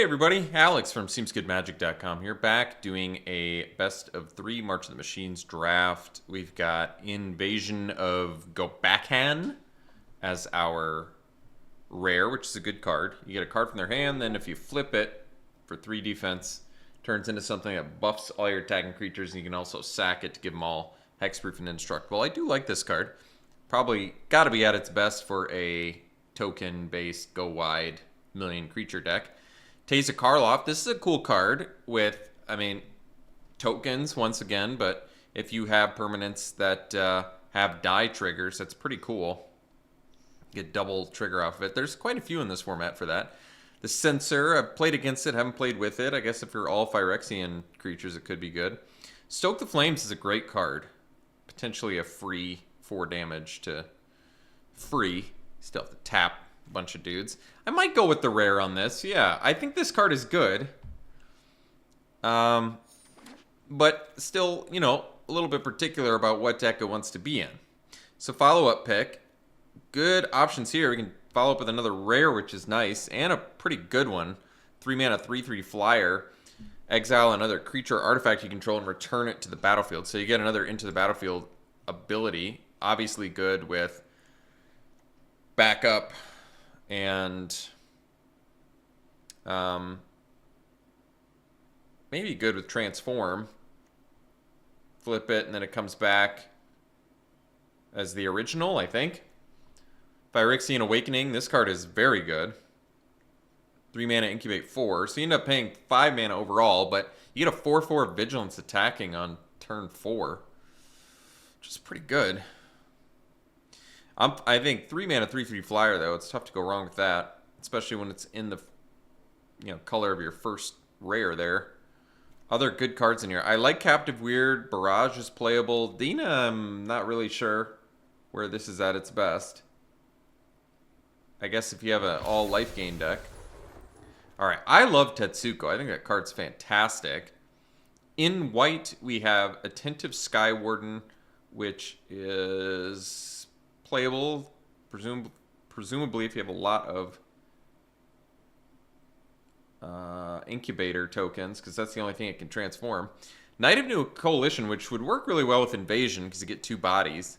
Hey everybody, Alex from SeemsGoodMagic.com here, back doing a best of 3 March of the Machines draft. We've got Invasion of Gobakhan as our rare, which is a good card. You get a card from their hand, then if you flip it for 3 defense, turns into something that buffs all your attacking creatures, and you can also sack it to give them all hexproof and indestructible. I do like this card. Probably got to be at its best for a token-based go-wide million creature deck. Taza Karloff, this is a cool card with, tokens once again, but if you have permanents that have die triggers, that's pretty cool. Get double trigger off of it. There's quite a few in this format for that. The Censor, I've played against it, haven't played with it. I guess if you're all Phyrexian creatures, it could be good. Stoke the Flames is a great card. Potentially a free 4 damage to free. Still have to tap a bunch of dudes. I might go with the rare on this. Yeah, I think this card is good. But still, a little bit particular about what deck it wants to be in. So follow-up pick. Good options here. We can follow up with another rare, which is nice, and a pretty good one. 3 mana, 3/3 flyer. Exile another creature or artifact you control and return it to the battlefield. So you get another into the battlefield ability. Obviously good with backup and maybe good with transform. Flip it and then it comes back as the original, I think. Phyrexian Awakening, this card is very good. 3 mana, incubate 4. So you end up paying 5 mana overall, but you get a 4/4 vigilance attacking on turn 4, which is pretty good. I think 3 mana, 3/3 flyer, though. It's tough to go wrong with that, especially when it's in the color of your first rare there. Other good cards in here. I like Captive Weird. Barrage is playable. Dina, I'm not really sure where this is at its best. I guess if you have an all life gain deck. Alright, I love Tetsuko. I think that card's fantastic. In white, we have Attentive Sky Warden, which is playable, presumably if you have a lot of incubator tokens, because that's the only thing it can transform. Knight of New Coalition, which would work really well with Invasion, because you get 2 bodies.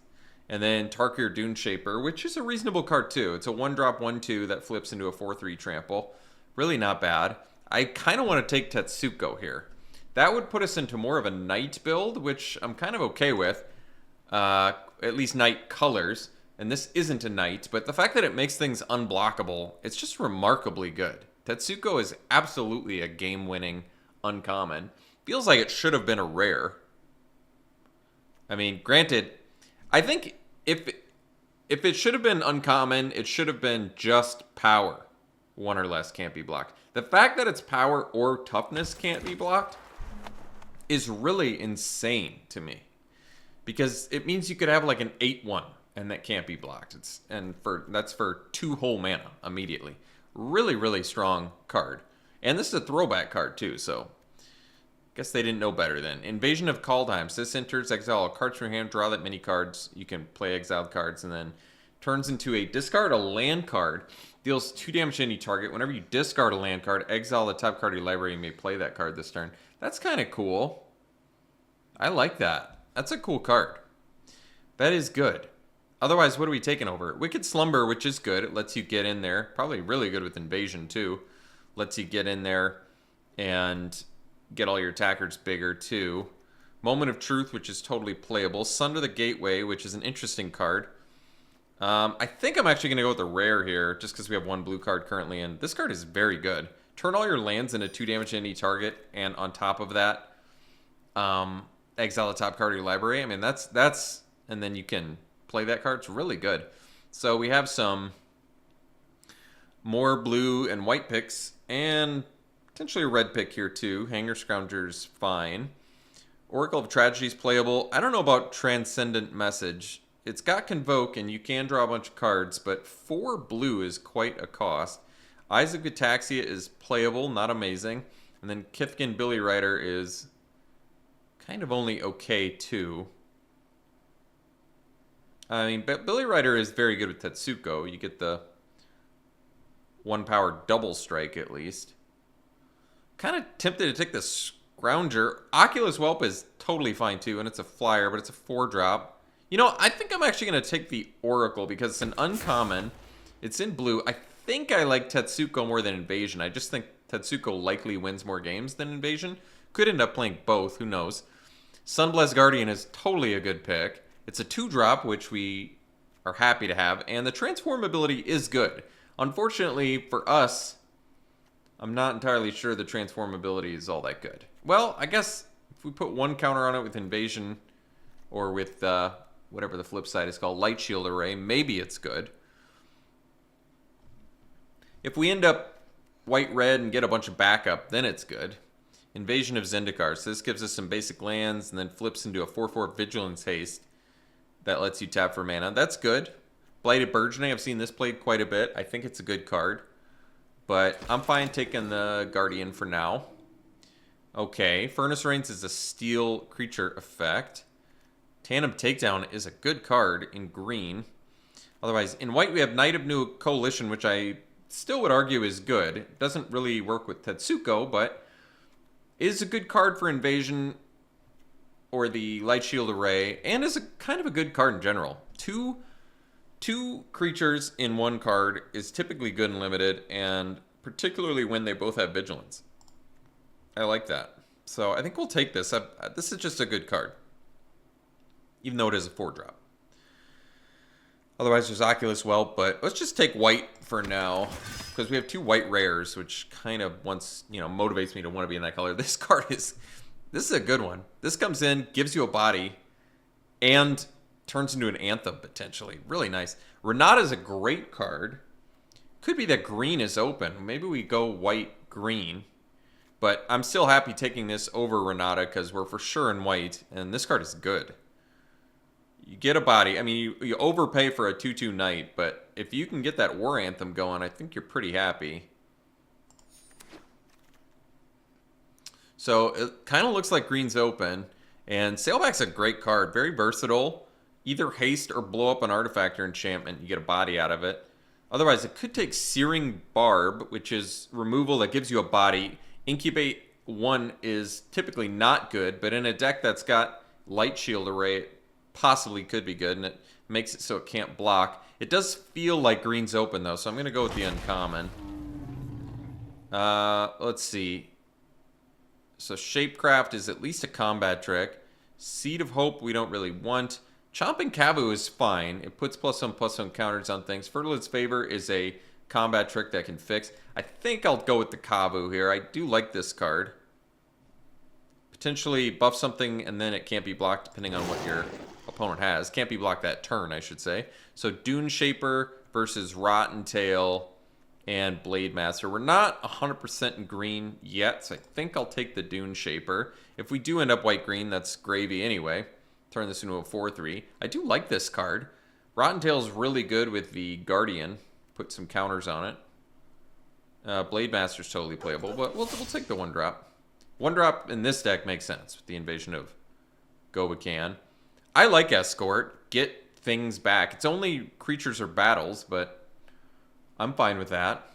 And then Tarkir Duneshaper, which is a reasonable card too. It's a 1-drop, 1/2 that flips into a 4/3 trample. Really not bad. I kind of want to take Tetsuko here. That would put us into more of a Knight build, which I'm kind of okay with. At least Knight colors. And this isn't a Knight, but the fact that it makes things unblockable, it's just remarkably good. Tetsuko is absolutely a game-winning uncommon. Feels like it should have been a rare. Granted, I think if it should have been uncommon, it should have been just power. 1 or less can't be blocked. The fact that it's power or toughness can't be blocked is really insane to me. Because it means you could have like an 8/1 and that can't be blocked. That's for 2 whole mana immediately. Really, really strong card. And this is a throwback card too, so guess they didn't know better then. Invasion of Kaldheim. So this enters, exile a card from your hand, draw that many cards. You can play exiled cards, and then turns into a discard a land card. Deals 2 damage to any target. Whenever you discard a land card, exile the top card of your library. You may play that card this turn. That's kind of cool. I like that. That's a cool card. That is good. Otherwise, what are we taking over? Wicked Slumber, which is good. It lets you get in there. Probably really good with Invasion, too. Lets you get in there and get all your attackers bigger, too. Moment of Truth, which is totally playable. Sunder the Gateway, which is an interesting card. I think I'm actually going to go with the rare here, just because we have 1 blue card currently, and this card is very good. Turn all your lands into 2 damage to any target, and on top of that, exile the top card of your library. And then you can play that card. It's really good. So we have some more blue and white picks, and potentially a red pick here too. Hanger Scrounger's fine. Oracle of Tragedy is playable. I don't know about Transcendent Message. It's got Convoke, and you can draw a bunch of cards, but 4 blue is quite a cost. Eyes of Gataxia is playable, not amazing. And then Kithkin Billy Rider is kind of only okay too. But Billy Rider is very good with Tetsuko. You get the 1 power double strike at least. kind of tempted to take the Scrounger. Oculus Whelp is totally fine too, and it's a flyer, but it's a 4-drop. You know, I think I'm actually going to take the Oracle because it's an uncommon. It's in blue. I think I like Tetsuko more than Invasion. I just think Tetsuko likely wins more games than Invasion. Could end up playing both, who knows. Sunblessed Guardian is totally a good pick. It's a 2-drop, which we are happy to have, and the transform ability is good. Unfortunately for us, I'm not entirely sure the transform ability is all that good. Well, I guess if we put one counter on it with Invasion, or with whatever the flip side is called, Light Shield Array, maybe it's good. If we end up white-red and get a bunch of backup, then it's good. Invasion of Zendikar. So this gives us some basic lands and then flips into a 4/4 Vigilance Haste that lets you tap for mana. That's good. Blighted Burgeoning, I've seen this played quite a bit. I think it's a good card. But I'm fine taking the Guardian for now. Okay, Furnace Reigns is a steel creature effect. Tandem Takedown is a good card in green. Otherwise, in white we have Knight of New Coalition, which I still would argue is good. It doesn't really work with Tetsuko, but is a good card for Invasion or the Light Shield Array, and is a kind of a good card in general. Two creatures in one card is typically good and limited, and particularly when they both have Vigilance. I like that. So I think we'll take this. This is just a good card, even though it is a 4-drop. Otherwise, there's Oculus Whelp, but let's just take white for now, because we have 2 white rares, which kind of motivates me to want to be in that color. This is a good one. This comes in, gives you a body, and turns into an Anthem, potentially. Really nice. Renata is a great card. Could be that green is open. Maybe we go white-green. But I'm still happy taking this over Renata, because we're for sure in white, and this card is good. You get a body. I mean, you overpay for a 2/2 Knight, but if you can get that War Anthem going, I think you're pretty happy. So it kind of looks like green's open, and Sailback's a great card. Very versatile. Either haste or blow up an artifact or enchantment. You get a body out of it. Otherwise, it could take Searing Barb, which is removal that gives you a body. Incubate 1 is typically not good, but in a deck that's got Light Shield Array, possibly could be good, and it makes it so it can't block. It does feel like green's open, though, so I'm going to go with the uncommon. Let's see. So Shapecraft is at least a combat trick. Seed of Hope we don't really want. Chomping Kavu is fine. It puts +1/+1 counters on things. Fertilized Favor is a combat trick that can fix. I think I'll go with the Kavu here. I do like this card. Potentially buff something, and then it can't be blocked depending on what your opponent has. Can't be blocked that turn, I should say. So Dune Shaper versus Rotten Tail and Blade Master. We're not 100% in green yet, so I think I'll take the Dune Shaper. If we do end up white-green, that's gravy anyway. Turn this into a 4/3. I do like this card. Rotten Tail's really good with the Guardian. Put some counters on it. Blade Master's totally playable, but we'll take the 1-drop. 1-drop in this deck makes sense with the Invasion of Gobakan. I like Escort. Get things back. It's only creatures or battles, but I'm fine with that.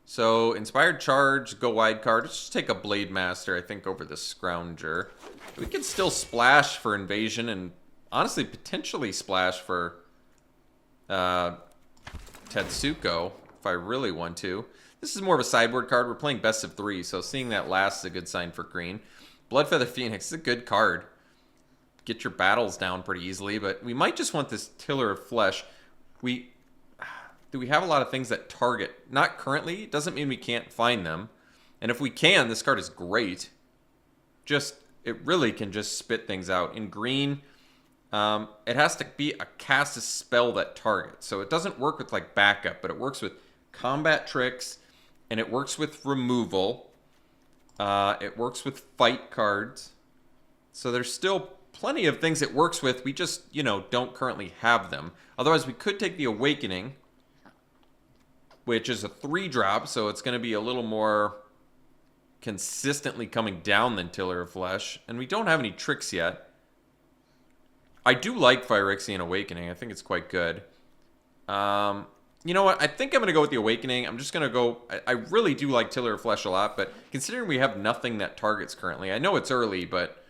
So, Inspired Charge, go wide card. Let's just take a Blade Master, I think, over the Scrounger. We can still splash for Invasion and, honestly, potentially splash for Tetsuko, if I really want to. This is more of a sideboard card. We're playing best of 3, so seeing that last is a good sign for green. Bloodfeather Phoenix is a good card. Get your battles down pretty easily, but we might just want this Tiller of Flesh. Do we have a lot of things that target? Not currently. Doesn't mean we can't find them. And if we can, this card is great. It really can just spit things out. In green, it has to be a cast a spell that targets. So it doesn't work with like backup, but it works with combat tricks, and it works with removal. It works with fight cards. So there's still plenty of things it works with. We just, don't currently have them. Otherwise, we could take the Awakening, which is a 3-drop, so it's going to be a little more consistently coming down than Tiller of Flesh. And we don't have any tricks yet. I do like Phyrexian Awakening. I think it's quite good. You know what? I think I'm going to go with the Awakening. I'm just going to go... I really do like Tiller of Flesh a lot, but considering we have nothing that targets currently, I know it's early, but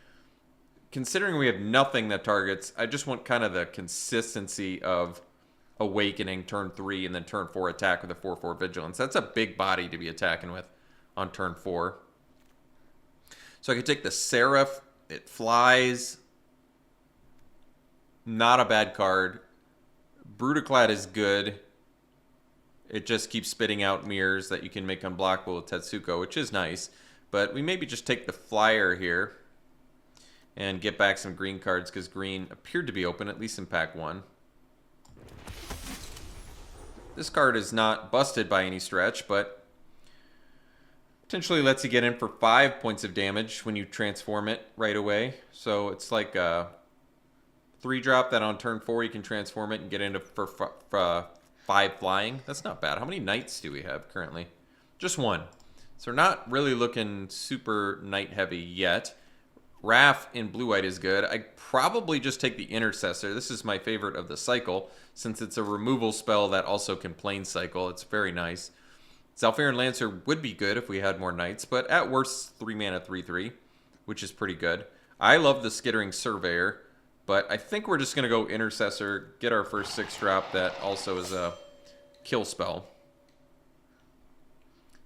considering we have nothing that targets, I just want kind of the consistency of Awakening turn 3 and then turn 4 attack with a 4/4 Vigilance. That's a big body to be attacking with on turn 4. So I could take the Seraph. It flies. Not a bad card. Brutaclad is good. It just keeps spitting out mirrors that you can make unblockable with Tetsuko, which is nice. But we maybe just take the flyer here and get back some green cards because green appeared to be open, at least in pack 1. This card is not busted by any stretch, but potentially lets you get in for 5 points of damage when you transform it right away. So it's like a 3-drop that on turn 4 you can transform it and get into for 5 flying. That's not bad. How many knights do we have currently? Just 1. So we're not really looking super knight heavy yet. Raph in blue-white is good. I'd probably just take the Intercessor. This is my favorite of the cycle, since it's a removal spell that also can plane cycle. It's very nice. Zalfaran Lancer would be good if we had more knights, but at worst, 3 mana, 3/3, which is pretty good. I love the Skittering Surveyor, but I think we're just going to go Intercessor, get our first 6-drop that also is a kill spell.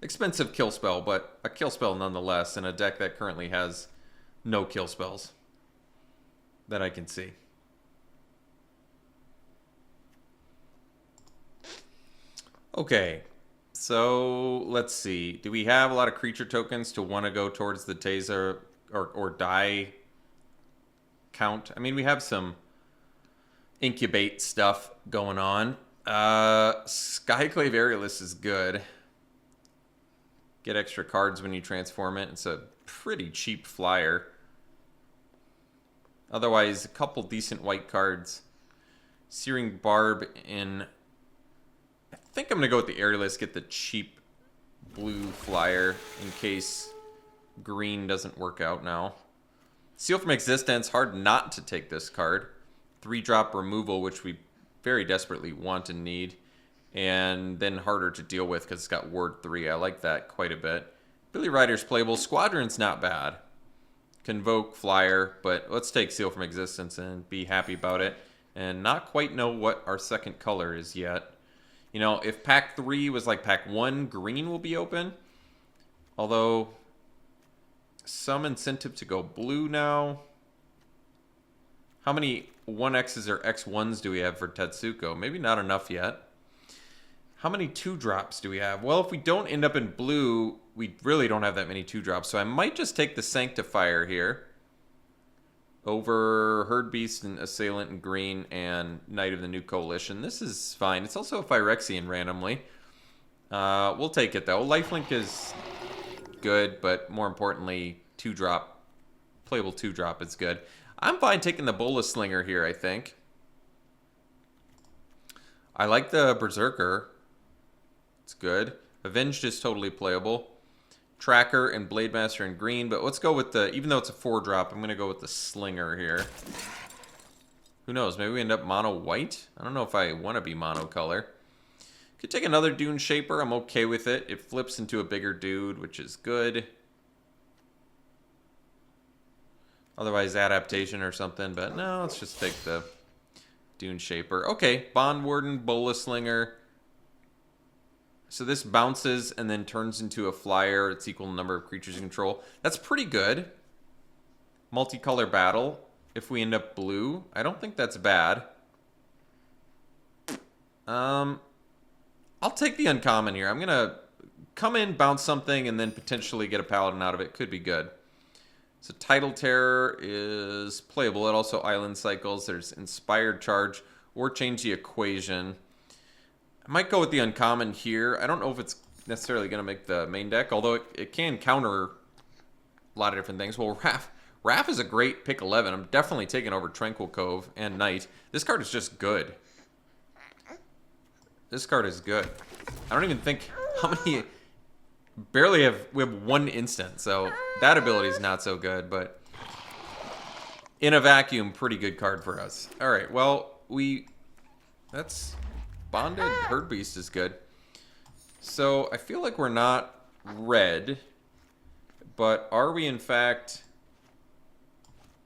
Expensive kill spell, but a kill spell nonetheless in a deck that currently has no kill spells that I can see. Okay, so let's see. Do we have a lot of creature tokens to want to go towards the Taser or die count? I mean, we have some incubate stuff going on. Skyclave Aerialist is good. Get extra cards when you transform it. It's a pretty cheap flyer. Otherwise, a couple decent white cards. Searing Barb in... I think I'm going to go with the Aerialist, get the cheap blue flyer in case green doesn't work out now. Seal from Existence, hard not to take this card. 3-drop removal, which we very desperately want and need. And then harder to deal with because it's got Ward 3. I like that quite a bit. Billy Rider's playable. Squadron's not bad. Convoke, flyer, but let's take Seal from Existence and be happy about it. And not quite know what our second color is yet. You know, if pack 3 was like pack 1, green will be open. Although, some incentive to go blue now. How many 1Xs or X1s do we have for Tetsuko? Maybe not enough yet. How many 2-drops do we have? Well, if we don't end up in blue, we really don't have that many 2-drops. So I might just take the Sanctifier here over Herd Beast and Assailant in green and Knight of the New Coalition. This is fine. It's also a Phyrexian randomly. We'll take it, though. Lifelink is good, but more importantly, 2-drop. Playable 2-drop is good. I'm fine taking the Bola Slinger here, I think. I like the Berserker. It's good. Avenged is totally playable. Tracker and Blade Master in green, but let's go with the, even though it's a 4-drop, I'm going to go with the Slinger here. Who knows, maybe we end up mono white? I don't know if I want to be mono color. Could take another Dune Shaper, I'm okay with it. It flips into a bigger dude, which is good. Otherwise Adaptation or something, but no, let's just take the Dune Shaper. Okay, Bond Warden, Bola Slinger. So this bounces and then turns into a flyer. It's equal number of creatures you control. That's pretty good. Multicolor battle. If we end up blue, I don't think that's bad. I'll take the uncommon here. I'm going to come in, bounce something, and then potentially get a paladin out of it. Could be good. So Tidal Terror is playable. It also island cycles. There's Inspired Charge or change the equation. I might go with the uncommon here. I don't know if it's necessarily going to make the main deck, although it can counter a lot of different things. Well, Raph is a great pick 11. I'm definitely taking over Tranquil Cove and Knight. This card is just good. This card is good. I don't even think how many... we have 1 instant, so that ability is not so good, but in a vacuum, pretty good card for us. All right, well, that's Bonded Herd Beast is good. So I feel like we're not red, but are we in fact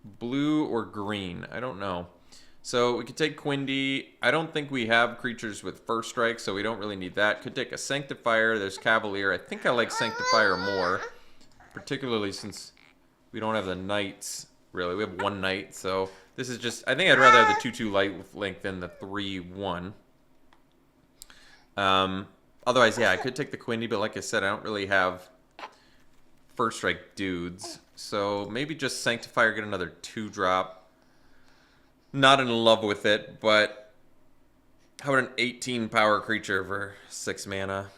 blue or green? I don't know. So we could take Quindy. I don't think we have creatures with first strike, so we don't really need that. Could take a Sanctifier. There's Cavalier. I think I like Sanctifier more, particularly since we don't have the Knights, really. We have one Knight, so this is just... I think I'd rather have the 2/2 light link than the 3/1. Otherwise, yeah, I could take the Quindy, but like I said, I don't really have first strike dudes. So maybe just Sanctifier, get another 2-drop. Not in love with it, but how about an 18 power creature for 6 mana?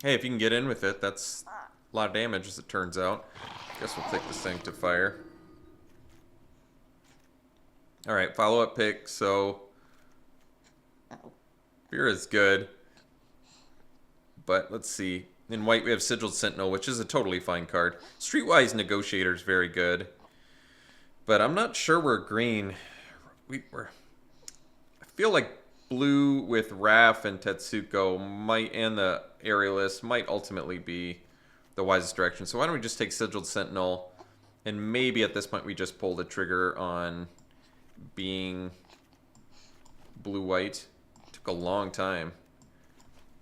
Hey, if you can get in with it, that's a lot of damage as it turns out. Guess we'll take the Sanctifier. Alright, follow-up pick, so Beer is good. But let's see. In white we have Sigiled Sentinel, which is a totally fine card. Streetwise Negotiator is very good. But I'm not sure we're green. I feel like blue with Raph and Tetsuko might, and the Aerialist might ultimately be the wisest direction. So why don't we just take Sigiled Sentinel, and maybe at this point we just pull the trigger on being blue-white. Took a long time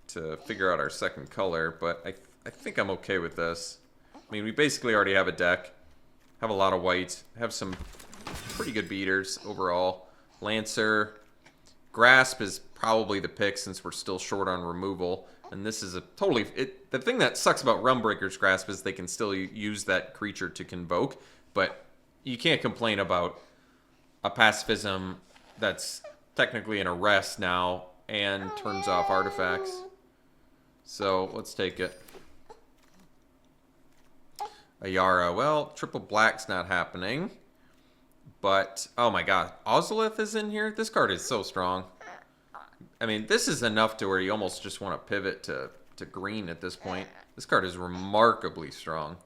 to figure out our second color, but I think I'm okay with this. I mean, we basically already have a deck, have a lot of white, have some pretty good beaters overall. Lancer, Grasp is probably the pick since we're still short on removal, and this is a totally... the thing that sucks about Realmbreaker's Grasp is they can still use that creature to convoke, but you can't complain about a pacifism that's technically an arrest now and turns off artifacts. So let's take it. Ayara. Well, triple black's not happening. But, oh my god, Ozolith is in here? This card is so strong. I mean, this is enough to where you almost just want to pivot to green at this point. This card is remarkably strong.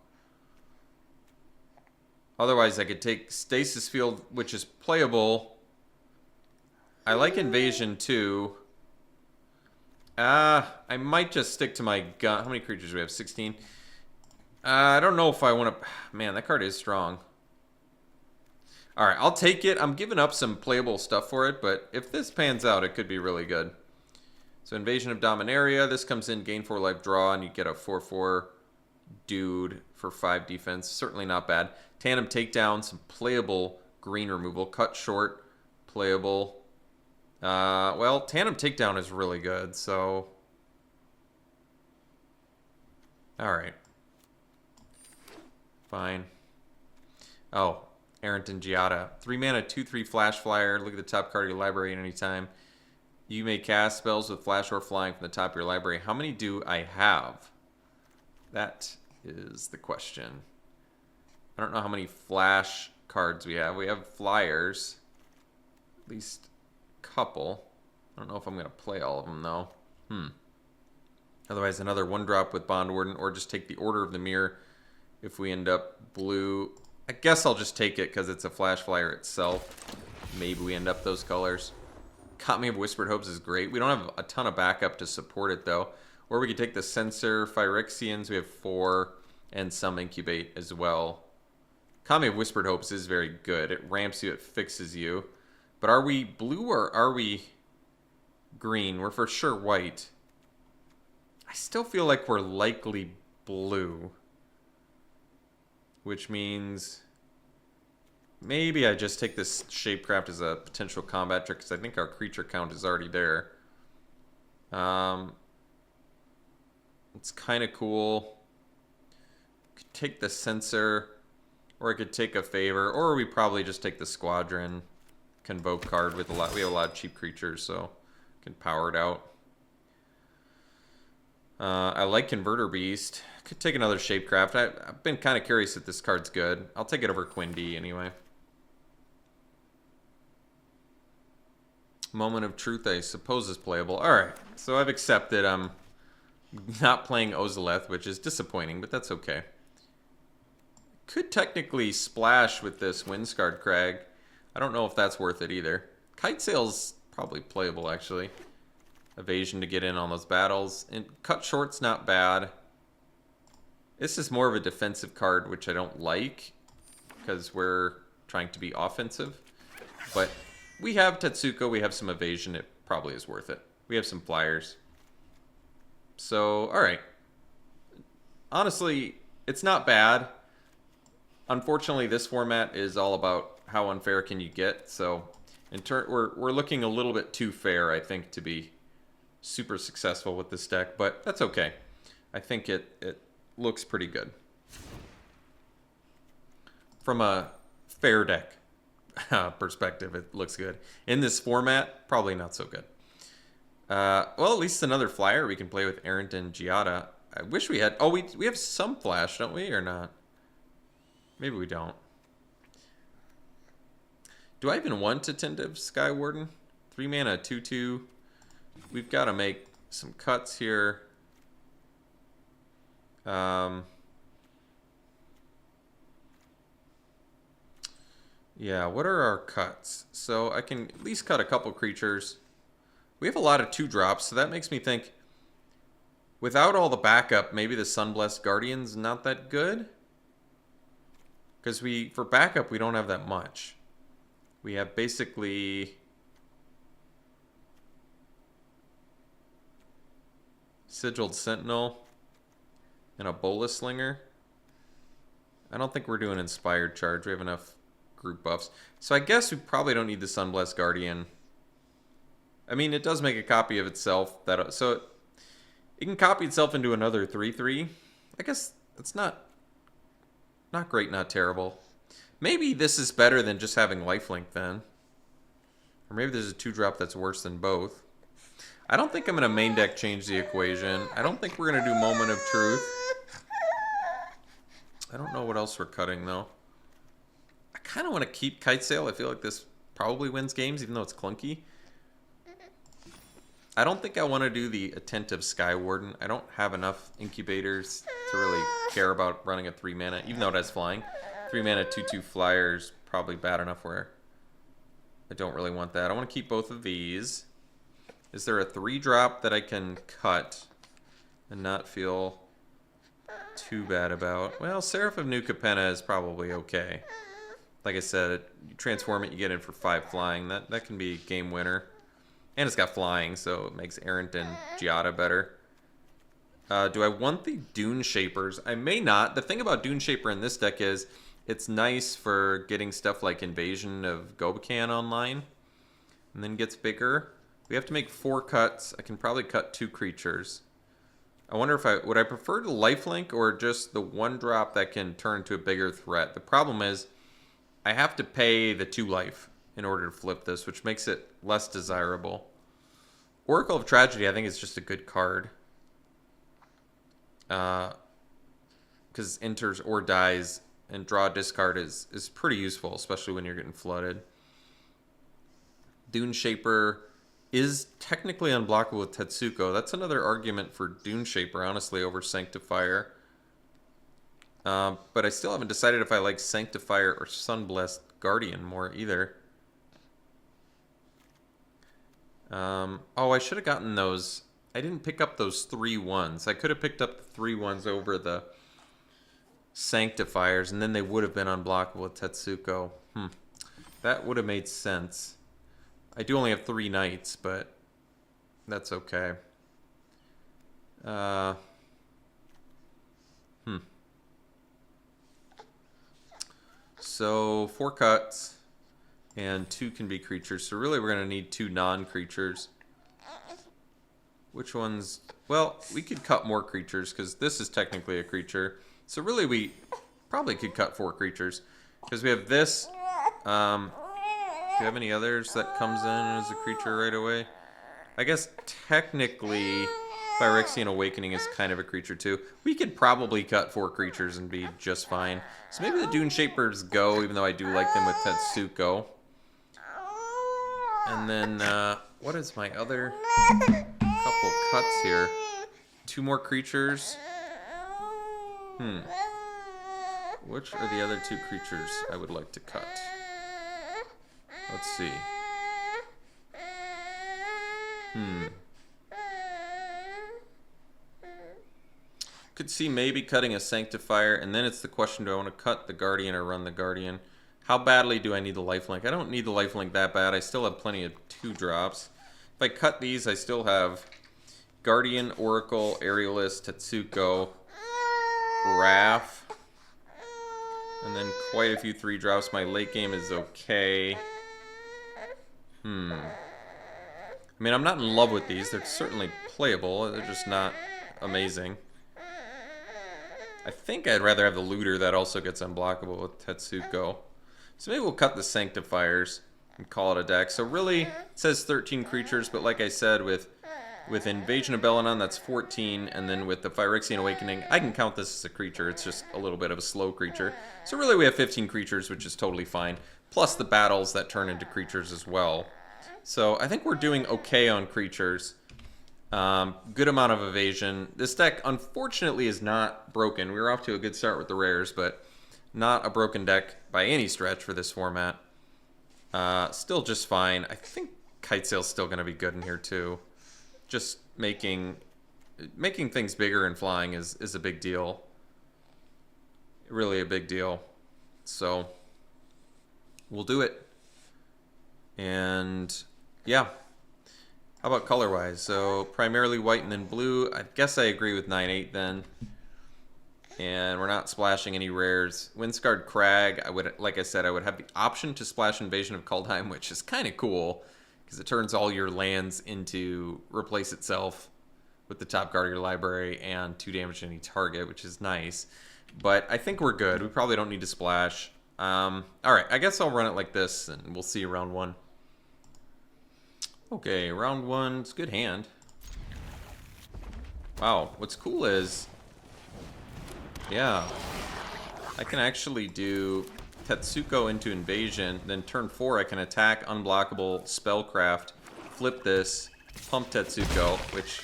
Otherwise, I could take Stasis Field, which is playable. I like Invasion too. I might just stick to my gun. How many creatures do we have? 16? I don't know if I want to... Man, that card is strong. Alright, I'll take it. I'm giving up some playable stuff for it, but if this pans out, it could be really good. So Invasion of Dominaria. This comes in, gain 4 life, draw, and you get a 4/4 dude for 5 defense. Certainly not bad. Tandem Takedown, some playable green removal. Cut Short, playable. Well, Tandem Takedown is really good, so... Alright. Fine. Oh, Arrington Giada. 3 mana, 2/3 Flash Flyer. Look at the top card of your library at any time. You may cast spells with Flash or Flying from the top of your library. How many do I have? That is the question. I don't know how many Flash cards we have. We have Flyers. At least a couple. I don't know if I'm going to play all of them, though. Otherwise, another 1-drop with Bond Warden, or just take the Order of the Mirror if we end up blue. I guess I'll just take it because it's a Flash Flyer itself. Maybe we end up those colors. Copy of Whispered Hopes is great. We don't have a ton of backup to support it, though. Or we could take the Censor Phyrexians. We have 4 and some Incubate as well. Copy of Whispered Hopes is very good. It ramps you, it fixes you. But are we blue or are we green? We're for sure white. I still feel like we're likely blue. Which means maybe I just take this Shapecraft as a potential combat trick because I think our creature count is already there. It's kind of cool. Could take the Censor, or I could take a Favor, or we probably just take the Squadron Convoke card with a lot. We have a lot of cheap creatures, so can power it out. I like Converter Beast. Could take another Shapecraft. I've been kind of curious if this card's good. I'll take it over Quindy anyway. Moment of Truth, I suppose, is playable. Alright, so I've accepted I'm not playing Ozolith, which is disappointing, but that's okay. Could technically splash with this Windscarred Crag. I don't know if that's worth it either. Kite Sail's probably playable, actually. Evasion to get in on those battles. And cut short's not bad. This is more of a defensive card, which I don't like, because we're trying to be offensive. But we have Tetsuko, we have some evasion, it probably is worth it. We have some flyers. So, alright. Honestly, it's not bad. Unfortunately, this format is all about how unfair can you get, so we're looking a little bit too fair, I think, to be super successful with this deck, but that's okay. I think it looks pretty good. From a fair deck perspective, it looks good. In this format, probably not so good. Well, at least another flyer we can play with Errant and Giada. I wish we had... Oh, we have some flash, don't we, or not? Maybe we don't. Do I even want Attentive Sky Warden? 3 mana, 2/2. We've got to make some cuts here. Yeah, what are our cuts? So I can at least cut a couple creatures. We have a lot of 2-drops, so that makes me think, without all the backup, maybe the Sunblessed Guardian's not that good. Because for backup, we don't have that much. We have basically Sigiled Sentinel and a Bolas Slinger. I don't think we're doing Inspired Charge. We have enough group buffs. So I guess we probably don't need the Sunblessed Guardian. I mean, it does make a copy of itself. So it can copy itself into another 3/3. I guess it's not great, not terrible. Maybe this is better than just having lifelink then. Or maybe there's a 2-drop that's worse than both. I don't think I'm going to main deck change the equation. I don't think we're going to do Moment of Truth. I don't know what else we're cutting, though. I kind of want to keep Kite Sail. I feel like this probably wins games, even though it's clunky. I don't think I want to do the Attentive Sky Warden. I don't have enough incubators to really care about running a 3 mana, even though it has flying. 3 mana, 2/2 flyers, probably bad enough where I don't really want that. I want to keep both of these. Is there a 3-drop that I can cut and not feel too bad about? Well, Seraph of New Capenna is probably okay. Like I said, you transform it, you get in for 5 flying. That can be a game winner. And it's got flying, so it makes Errant and Giada better. Do I want the Dune Shapers? I may not. The thing about Dune Shaper in this deck is it's nice for getting stuff like Invasion of Gobakan online. And then gets bigger. We have to make 4 cuts. I can probably cut 2 creatures. I wonder if would I prefer to lifelink or just the 1-drop that can turn into a bigger threat. The problem is I have to pay the 2 life in order to flip this, which makes it less desirable. Oracle of Tragedy, I think, is just a good card. Because enters or dies and draw a discard is pretty useful, especially when you're getting flooded. Dune Shaper is technically unblockable with Tetsuko. That's another argument for Dune Shaper, honestly, over Sanctifier. But I still haven't decided if I like Sanctifier or Sunblessed Guardian more either. Oh, I should have gotten those. I didn't pick up those 3/1s. I could have picked up the 3/1s over the Sanctifiers, and then they would have been unblockable with Tetsuko. That would have made sense. I do only have 3 knights, but that's okay. So 4 cuts, and 2 can be creatures. So really we're going to need 2 non-creatures. Which ones? Well, we could cut more creatures, because this is technically a creature. So really we probably could cut 4 creatures. Because we have this. Do you have any others that comes in as a creature right away? I guess technically Phyrexian Awakening is kind of a creature too. We could probably cut 4 creatures and be just fine. So maybe the Dune Shapers go, even though I do like them with Tetsuko. And then, what is my other couple cuts here? 2 more creatures. Which are the other 2 creatures I would like to cut? Let's see. Could see maybe cutting a Sanctifier, and then it's the question, do I want to cut the Guardian or run the Guardian? How badly do I need the lifelink? I don't need the lifelink that bad. I still have plenty of 2-drops. If I cut these, I still have Guardian, Oracle, Aerialist, Tetsuko, Wrath, and then quite a few 3-drops. My late game is okay. I mean, I'm not in love with these. They're certainly playable. They're just not amazing. I think I'd rather have the Looter that also gets unblockable with Tetsuko. So maybe we'll cut the Sanctifiers and call it a deck. So really, it says 13 creatures, but like I said, with Invasion of Belanon, that's 14, and then with the Phyrexian Awakening, I can count this as a creature. It's just a little bit of a slow creature. So really, we have 15 creatures, which is totally fine, plus the battles that turn into creatures as well. So I think we're doing okay on creatures. Good amount of evasion. This deck, unfortunately, is not broken. We were off to a good start with the rares, but not a broken deck by any stretch for this format. Still just fine. I think Kitesail's still going to be good in here, too. Just making things bigger and flying is a big deal. Really a big deal. So, we'll do it. And, yeah. How about color-wise? So, primarily white and then blue. I guess I agree with 9-8 then. And we're not splashing any rares. Windscarred Crag, like I said, I would have the option to splash Invasion of Kaldheim, which is kind of cool, because it turns all your lands into replace itself with the top card of your library and 2 damage to any target, which is nice. But I think we're good. We probably don't need to splash. Alright, I guess I'll run it like this, and we'll see round 1. Okay, round 1. It's a good hand. Wow, what's cool is, yeah, I can actually do Tetsuko into Invasion, then turn 4 I can attack unblockable Spellcraft, flip this, pump Tetsuko, which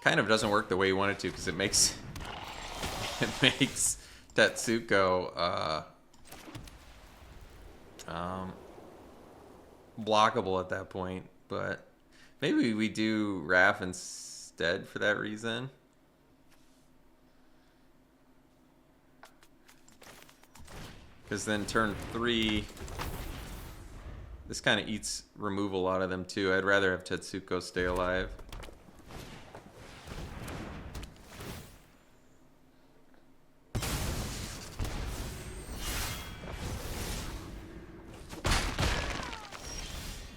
kind of doesn't work the way you want it to, because it makes Tetsuko blockable at that point. But maybe we do Wrath instead for that reason. Because then turn 3, this kind of eats removal out of them too. I'd rather have Tetsuko stay alive.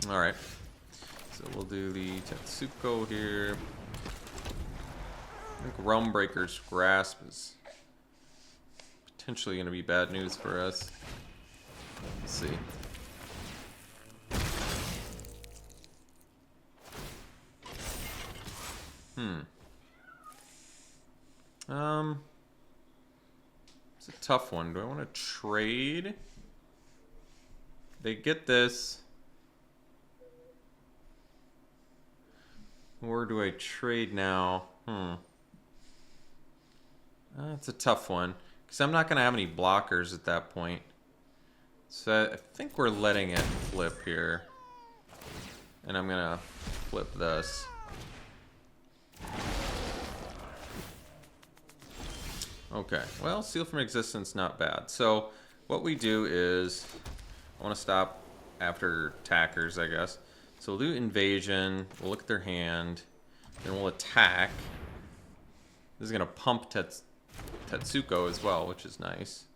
Alright. So we'll do the Tetsuko here. I think Realmbreaker's Grasp is potentially going to be bad news for us. Let's see. It's a tough one. Do I want to trade? They get this. Or do I trade now? It's a tough one. Because I'm not going to have any blockers at that point. So I think we're letting it flip here. And I'm going to flip this. Okay, well, Seal from Existence, not bad. So what we do is, I want to stop after attackers, I guess. So we'll do Invasion, we'll look at their hand, then we'll attack. This is going to pump Tetsuko as well, which is nice.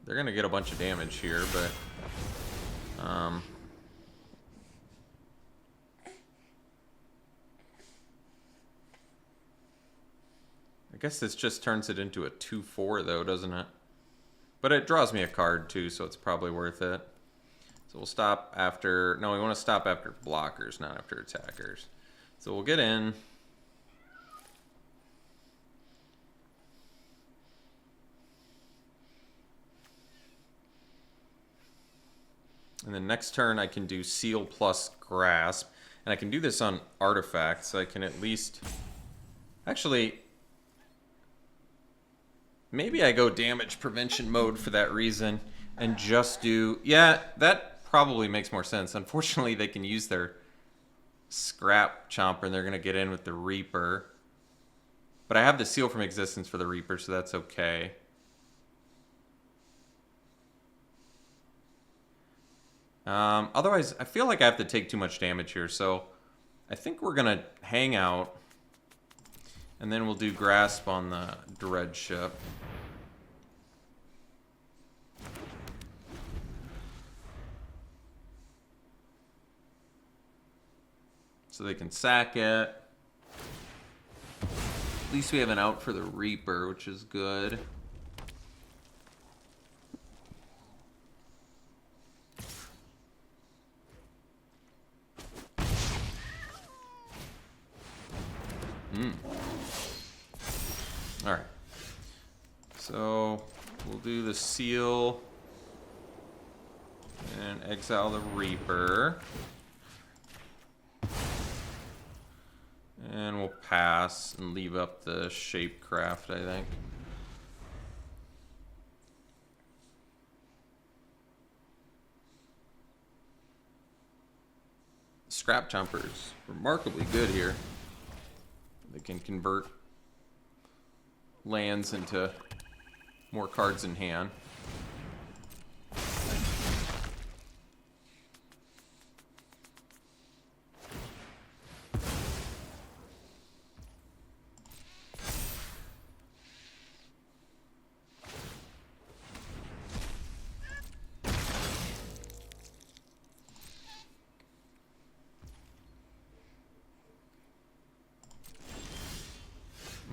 They're going to get a bunch of damage here, but I guess this just turns it into a 2/4 though, doesn't it? But it draws me a card too, so it's probably worth it. So we'll stop after, no, we want to stop after blockers, not after attackers. So we'll get in. And then next turn I can do Seal plus Grasp. And I can do this on artifacts, so I can at least... Actually, maybe I go damage prevention mode for that reason and just do... Yeah, that probably makes more sense. Unfortunately, they can use their Scrap Chomper and they're going to get in with the Reaper. But I have the Seal from Existence for the Reaper, so that's okay. Otherwise, I feel like I have to take too much damage here, so I think we're going to hang out. And then we'll do Grasp on the Dread Ship. So they can sack it. At least we have an out for the Reaper, which is good. All right. So we'll do the Seal and exile the Reaper. And we'll pass and leave up the Shapecraft, I think. Scrap Chompers, remarkably good here. They can convert lands into more cards in hand.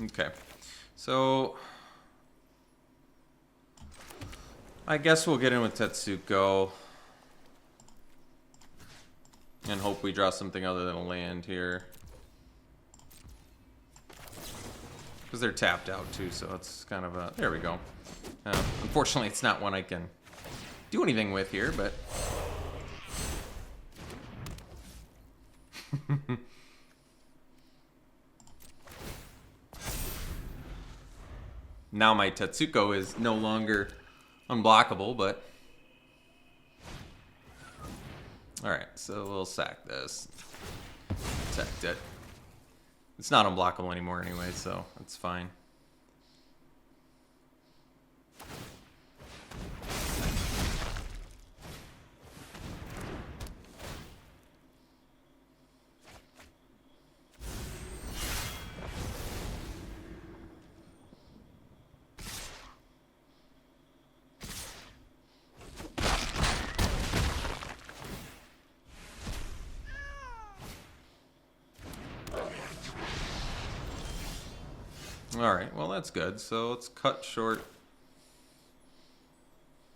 Okay, so I guess we'll get in with Tetsuko and hope we draw something other than a land here. Because they're tapped out too, so it's kind of a... There we go. Unfortunately, it's not one I can do anything with here, but... Now my Tetsuko is no longer unblockable, but... Alright, so we'll sack this. Protect it. It's not unblockable anymore anyway, so it's fine. Alright, well that's good. So let's cut short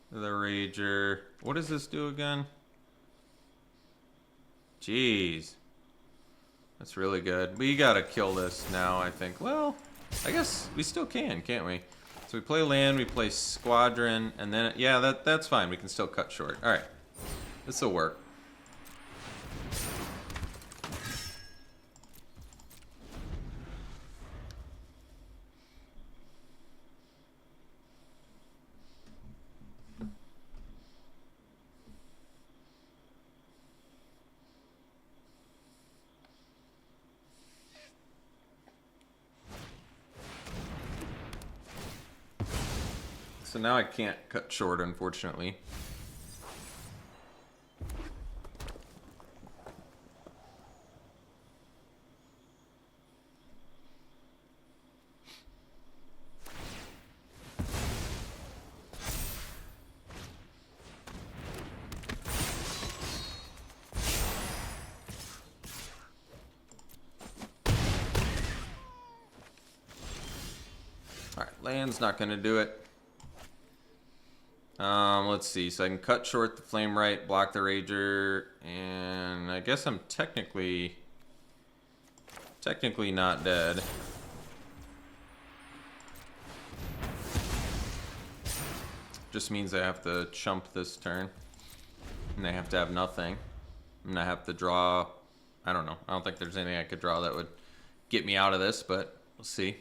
the Rager. What does this do again? Jeez. That's really good. We gotta kill this now, I think. Well, I guess we still can, can't we? So we play land, we play Squadron, and then... Yeah, that's fine. We can still cut short. Alright. This'll work. So now I can't cut short, unfortunately. All right, land's not going to do it. Let's see. So I can cut short the Flame Right, block the Rager, and I guess I'm technically not dead. Just means I have to chump this turn, and I have to have nothing, and I have to draw. I don't know. I don't think there's anything I could draw that would get me out of this, but we'll see.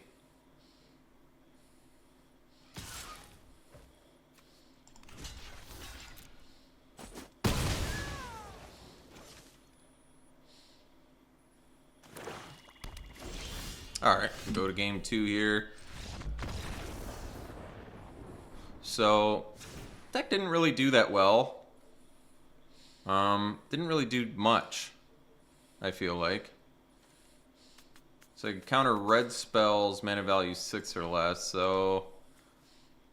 Alright, go to game 2 here. So, deck didn't really do that well. Didn't really do much, I feel like. So I can counter red spells, mana value 6 or less, so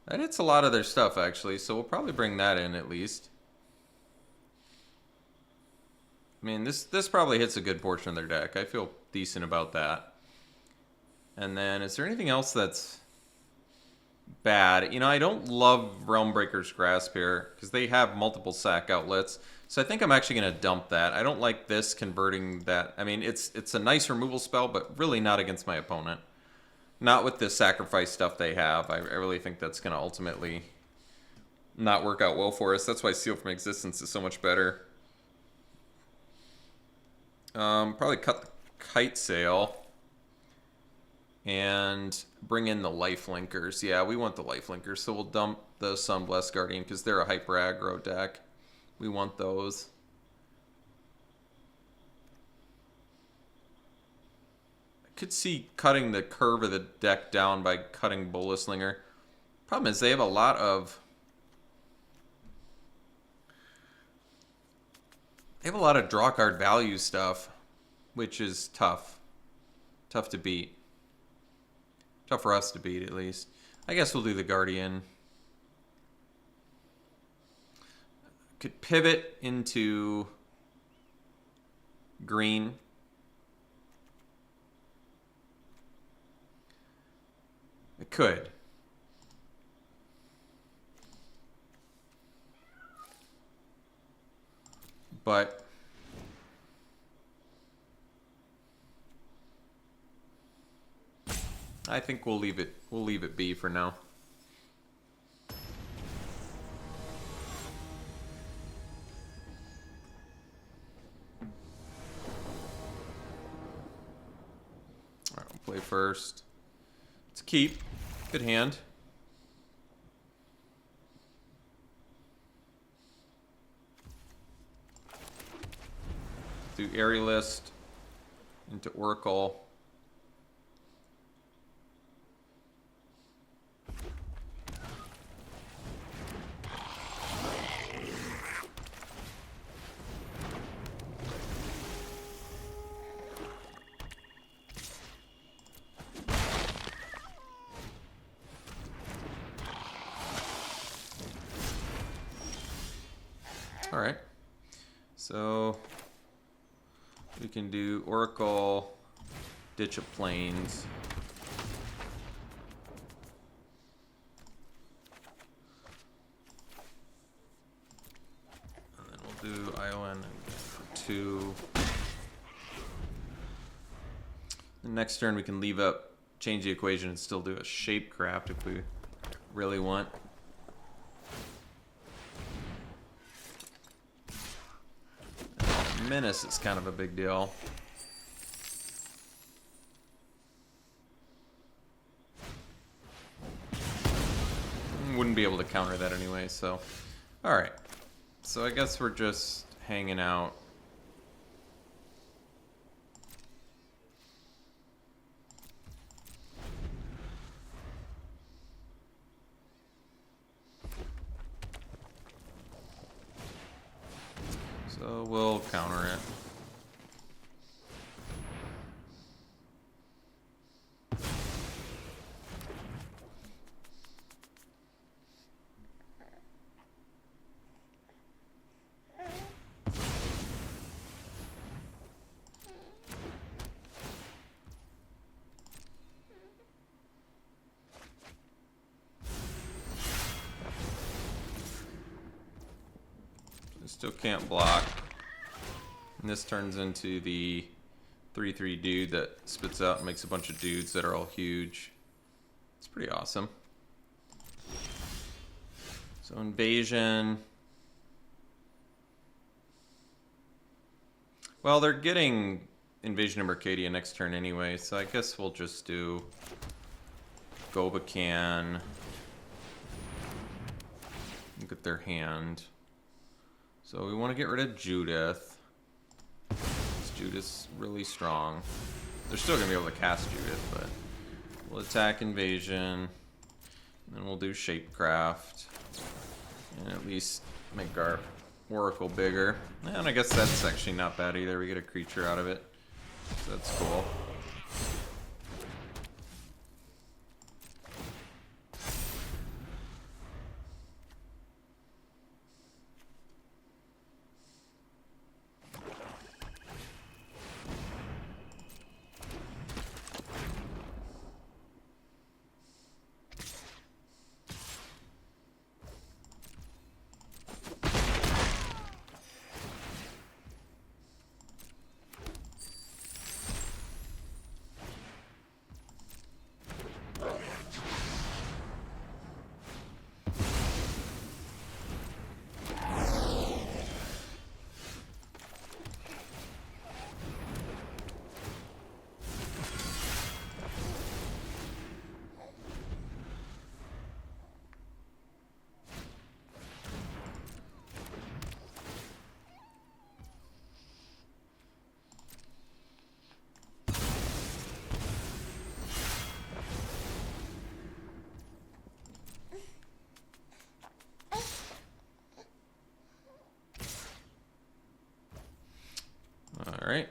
that hits a lot of their stuff actually, so we'll probably bring that in at least. I mean, this probably hits a good portion of their deck. I feel decent about that. And then, is there anything else that's bad? You know, I don't love Realmbreaker's Grasp here, because they have multiple sack outlets. So I think I'm actually going to dump that. I don't like this converting that. I mean, it's a nice removal spell, but really not against my opponent. Not with the sacrifice stuff they have. I really think that's going to ultimately not work out well for us. That's why Seal from Existence is so much better. Probably cut the Kite Sail. And bring in the Lifelinkers. Yeah, we want the Lifelinkers, so we'll dump the Sunblessed Guardian because they're a hyper aggro deck. We want those. I could see cutting the curve of the deck down by cutting Bolaslinger. Problem is they have a lot of draw card value stuff, which is tough. Tough to beat. Tough for us to beat, at least. I guess we'll do the Guardian. Could pivot into green. It could. But I think we'll leave it be for now. All right, we'll play first. Let's keep. Good hand. Do Aerialist into Oracle. All right, so we can do Oracle, Ditch of Plains. And then we'll do Island for 2. The next turn we can leave up, change the equation, and still do a Shapecraft if we really want. Menace is kind of a big deal. Wouldn't be able to counter that anyway, so. Alright. So I guess we're just hanging out. So we'll counter it. Still can't block. And this turns into the 3/3 dude that spits out and makes a bunch of dudes that are all huge. It's pretty awesome. So Invasion. Well, they're getting Invasion of Mercadia next turn anyway, so I guess we'll just do Gobacan. Look at their hand. So we want to get rid of Judith. Judith's really strong. They're still gonna be able to cast Judith, but we'll attack Invasion. Then we'll do Shapecraft. And at least make our Oracle bigger. And I guess that's actually not bad either. We get a creature out of it. So that's cool. Alright.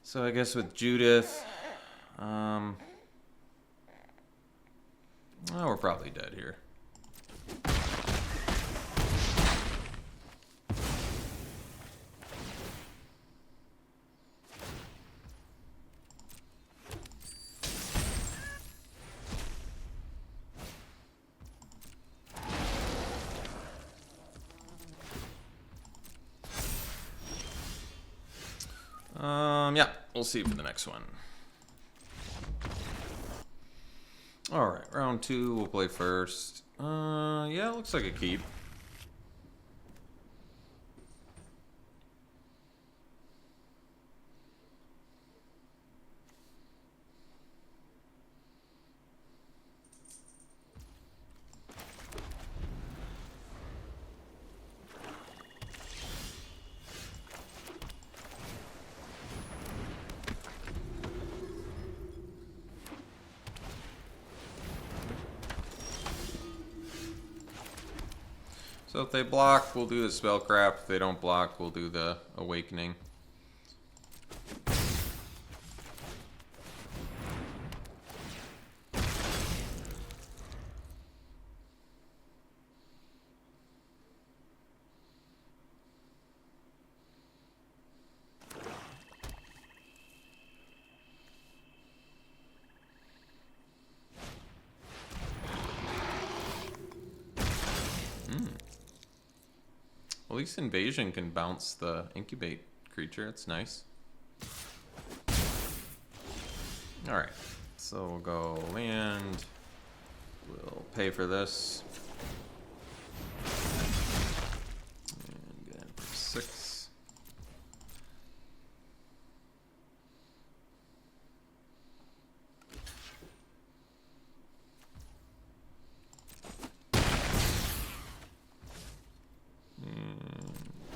So I guess with Judith, oh, we're probably dead here. Yeah, we'll see for the next one. Alright, round 2, we'll play first. Yeah, looks like a keep. So if they block, we'll do the Spellcraft. If they don't block, we'll do the Awakening. At least Invasion can bounce the Incubate creature. It's nice. Alright, so we'll go land. We'll pay for this. And get in for 6.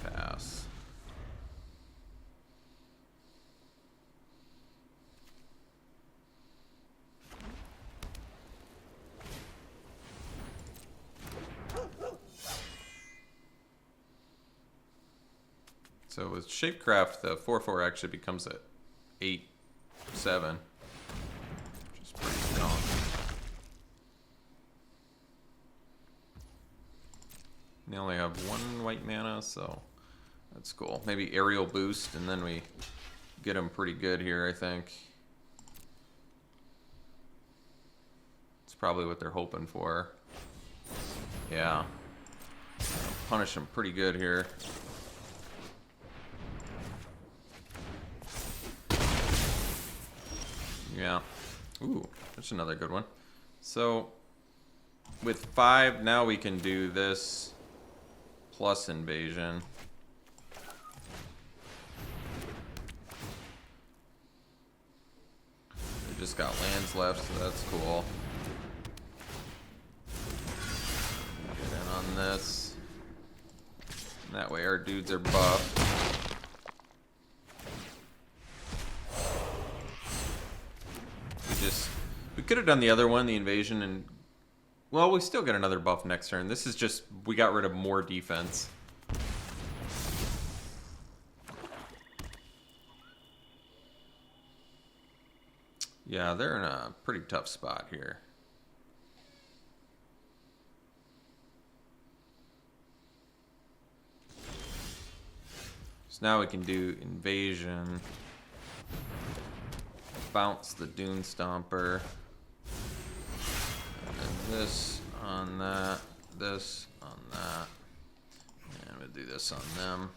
Pass. So with Shapecraft, the 4/4 actually becomes a 8/7, which is pretty strong. They only have 1 white mana, so that's cool. Maybe Aerial Boost, and then we get them pretty good here, I think. It's probably what they're hoping for. Yeah. Punish them pretty good here. Yeah. Ooh, that's another good one. So, with 5, now we can do this plus Invasion. We just got lands left, so that's cool. Get in on this. That way our dudes are buffed. could have done the other one, the invasion, and... Well, we still get another buff next turn. This is just... We got rid of more defense. Yeah, they're in a pretty tough spot here. So now we can do invasion. Bounce the Dune Stomper. And then this on that. This on that. And we'll do this on them.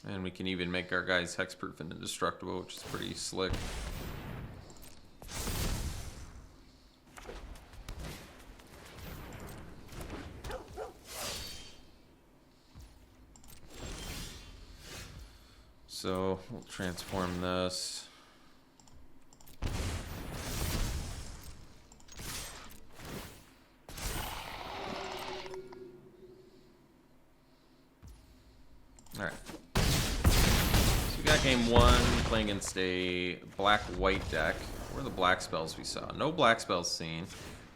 And we can even make our guys hexproof and indestructible, which is pretty slick. So we'll transform this. All right. Game 1, playing against a black-white deck. What are the black spells we saw? No black spells seen.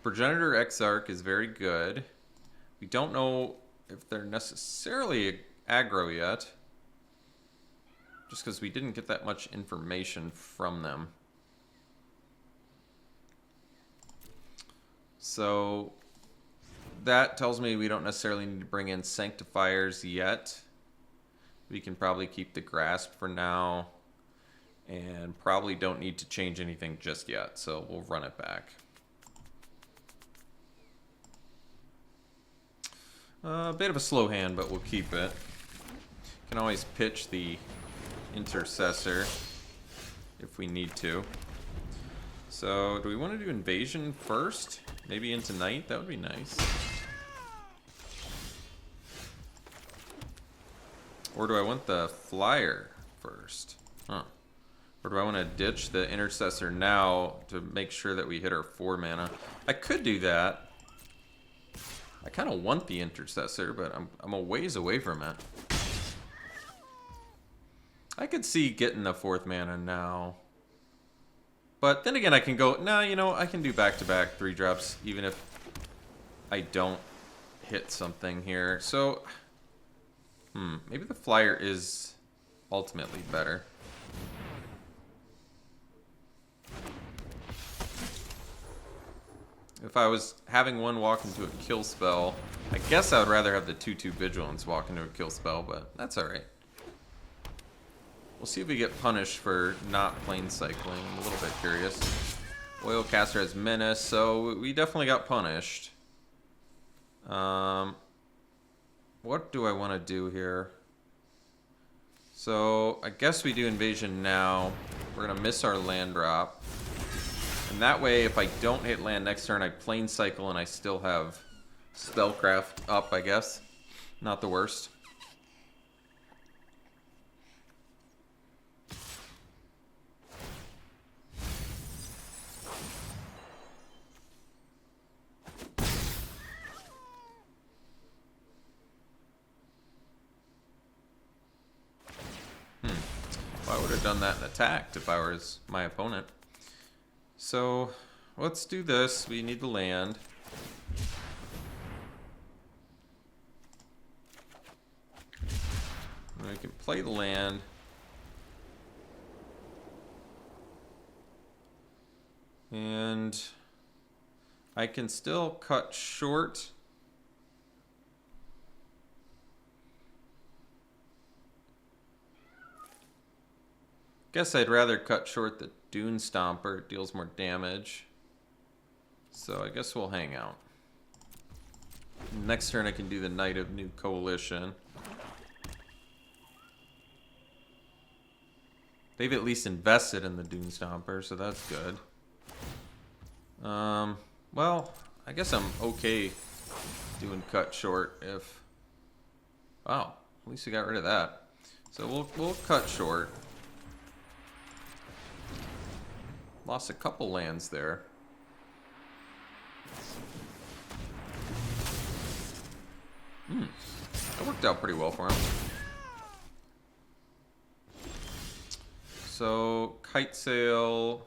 Progenitor Exarch is very good. We don't know if they're necessarily aggro yet. Just because we didn't get that much information from them. So that tells me we don't necessarily need to bring in Sanctifiers yet. We can probably keep the Grasp for now, and probably don't need to change anything just yet, so we'll run it back. A bit of a slow hand, but we'll keep it. Can always pitch the Intercessor if we need to. So, do we want to do Invasion first? Maybe into Night? That would be nice. Or do I want the Flyer first? Huh. Or do I want to ditch the Intercessor now to make sure that we hit our 4 mana? I could do that. I kind of want the Intercessor, but I'm a ways away from it. I could see getting the 4th mana now. But then again, I can go... Nah, you know, I can do back-to-back 3-drops even if I don't hit something here. So... maybe the Flyer is ultimately better. If I was having one walk into a kill spell, I guess I would rather have the 2/2 Vigilance walk into a kill spell, but that's alright. We'll see if we get punished for not plane cycling. I'm a little bit curious. Oilcaster has Menace, so we definitely got punished. What do I want to do here? So, I guess we do Invasion now. We're going to miss our land drop. And that way, if I don't hit land next turn, I plane cycle and I still have Spellcraft up, I guess. Not the worst. I would have done that and attacked if I was my opponent. So, let's do this. We need the land. And we can play the land. And I can still cut short. Guess I'd rather cut short the Dune Stomper. It deals more damage. So I guess we'll hang out. Next turn I can do the Knight of New Coalition. They've at least invested in the Dune Stomper, so that's good. Well, I guess I'm okay doing cut short if Wow, at least we got rid of that. So we'll cut short. Lost a couple lands there. That worked out pretty well for him. So Kite Sail.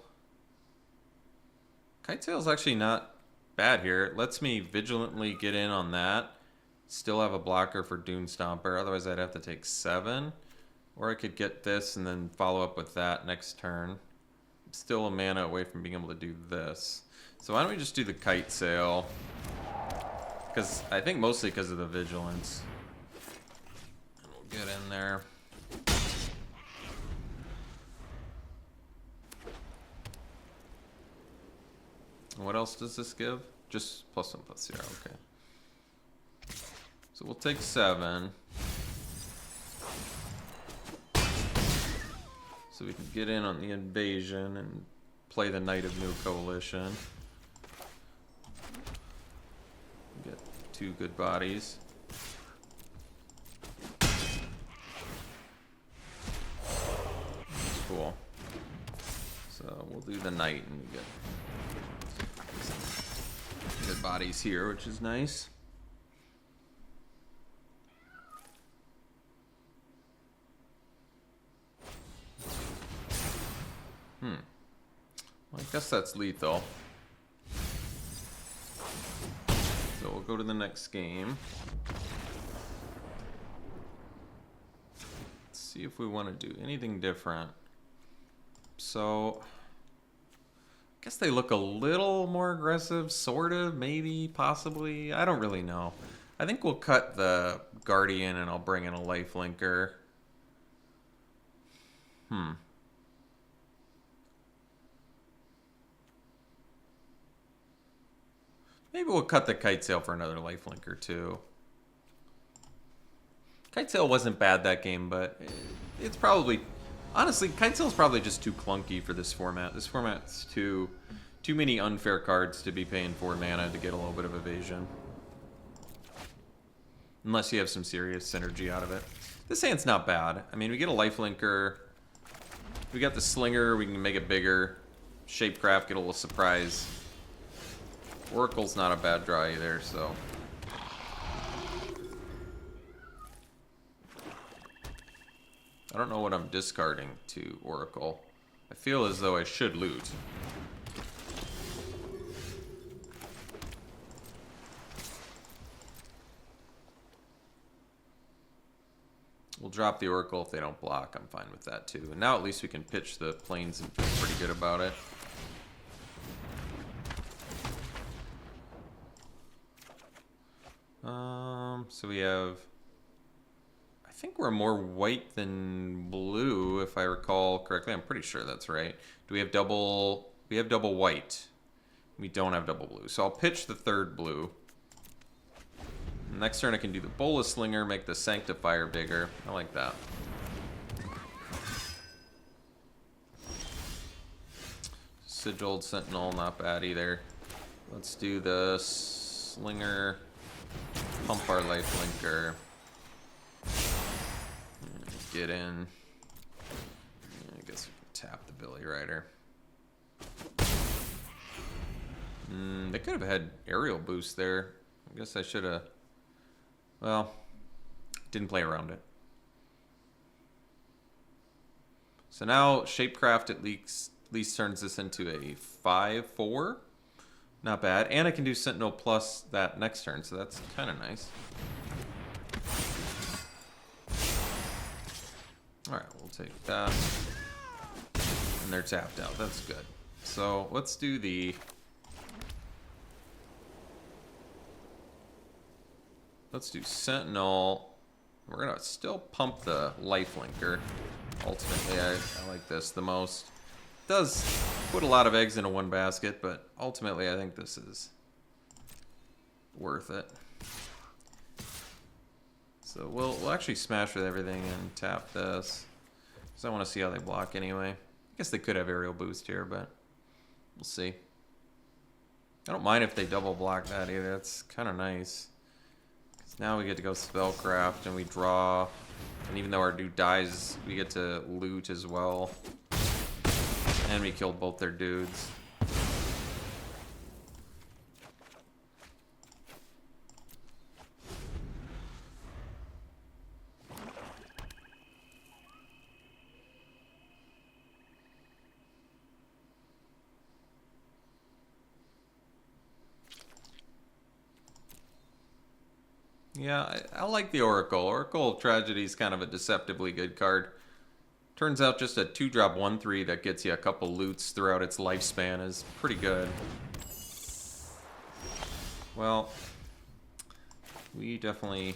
Kite Sail is actually not bad here. It lets me vigilantly get in on that. Still have a blocker for Dune Stomper. Otherwise, I'd have to take 7. Or I could get this and then follow up with that next turn. I'm still a mana away from being able to do this. So why don't we just do the Kite Sail? Because I think mostly because of the vigilance. And we'll get in there. And what else does this give? Just +1/+0, okay. So we'll take 7. So we can get in on the invasion and play the Knight of New Coalition. Get 2 good bodies. That's cool. So we'll do the Knight and get some good bodies here, which is nice. Well, I guess that's lethal. So we'll go to the next game. Let's see if we want to do anything different. So, I guess they look a little more aggressive, sort of, maybe, possibly. I don't really know. I think we'll cut the Guardian and I'll bring in a Lifelinker. Maybe we'll cut the Kite Sail for another Lifelinker too. Kite Sail wasn't bad that game, but it's probably... Honestly, Kite Sail is probably just too clunky for this format. This format's too many unfair cards to be paying 4 mana to get a little bit of evasion. Unless you have some serious synergy out of it. This hand's not bad. I mean, we get a Lifelinker. We got the Slinger, we can make it bigger. Shapecraft, get a little surprise. Oracle's not a bad draw either, so... I don't know what I'm discarding to Oracle. I feel as though I should loot. We'll drop the Oracle if they don't block. I'm fine with that too. And now at least we can pitch the planes and feel pretty good about it. So we have... I think we're more white than blue, if I recall correctly. I'm pretty sure that's right. Do we have double... We have double white. We don't have double blue. So I'll pitch the 3rd blue. Next turn I can do the Bola Slinger, make the Sanctifier bigger. I like that. Sigiled Sentinel, not bad either. Let's do the Slinger, pump our Lifelinker. Get in. I guess we can tap the Billy Rider. They could have had aerial boost there. I guess I should have... Well, didn't play around it. So now Shapecraft at least turns this into a 5/4. Not bad. And I can do Sentinel plus that next turn, so that's kind of nice. Alright, we'll take that. And they're tapped out. That's good. So let's do the... Let's do Sentinel. We're going to still pump the Lifelinker. Ultimately, I like this the most. It does put a lot of eggs into one basket, but ultimately I think this is worth it. So we'll actually smash with everything and tap this. Because I want to see how they block anyway. I guess they could have aerial boost here, but we'll see. I don't mind if they double block that either. That's kind of nice. So now we get to go spellcraft and we draw. And even though our dude dies, we get to loot as well. And we killed both their dudes. Yeah, I like the Oracle. Oracle of Tragedy is kind of a deceptively good card. Turns out just a 2-drop 1/3 that gets you a couple loots throughout its lifespan is pretty good. Well, we definitely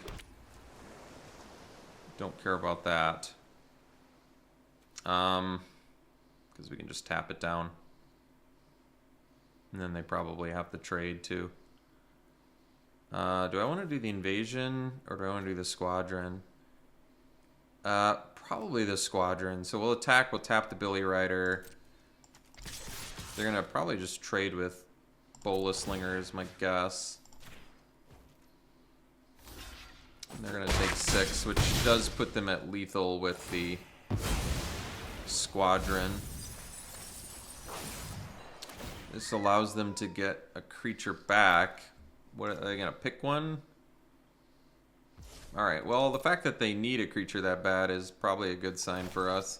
don't care about that. Because we can just tap it down. And then they probably have to trade too. Do I want to do the invasion or do I want to do the squadron? Probably the squadron. So we'll attack, we'll tap the Billy Rider. They're going to probably just trade with Bola Slingers, my guess. And they're going to take 6, which does put them at lethal with the squadron. This allows them to get a creature back. What, are they going to pick one? Alright, well, the fact that they need a creature that bad is probably a good sign for us.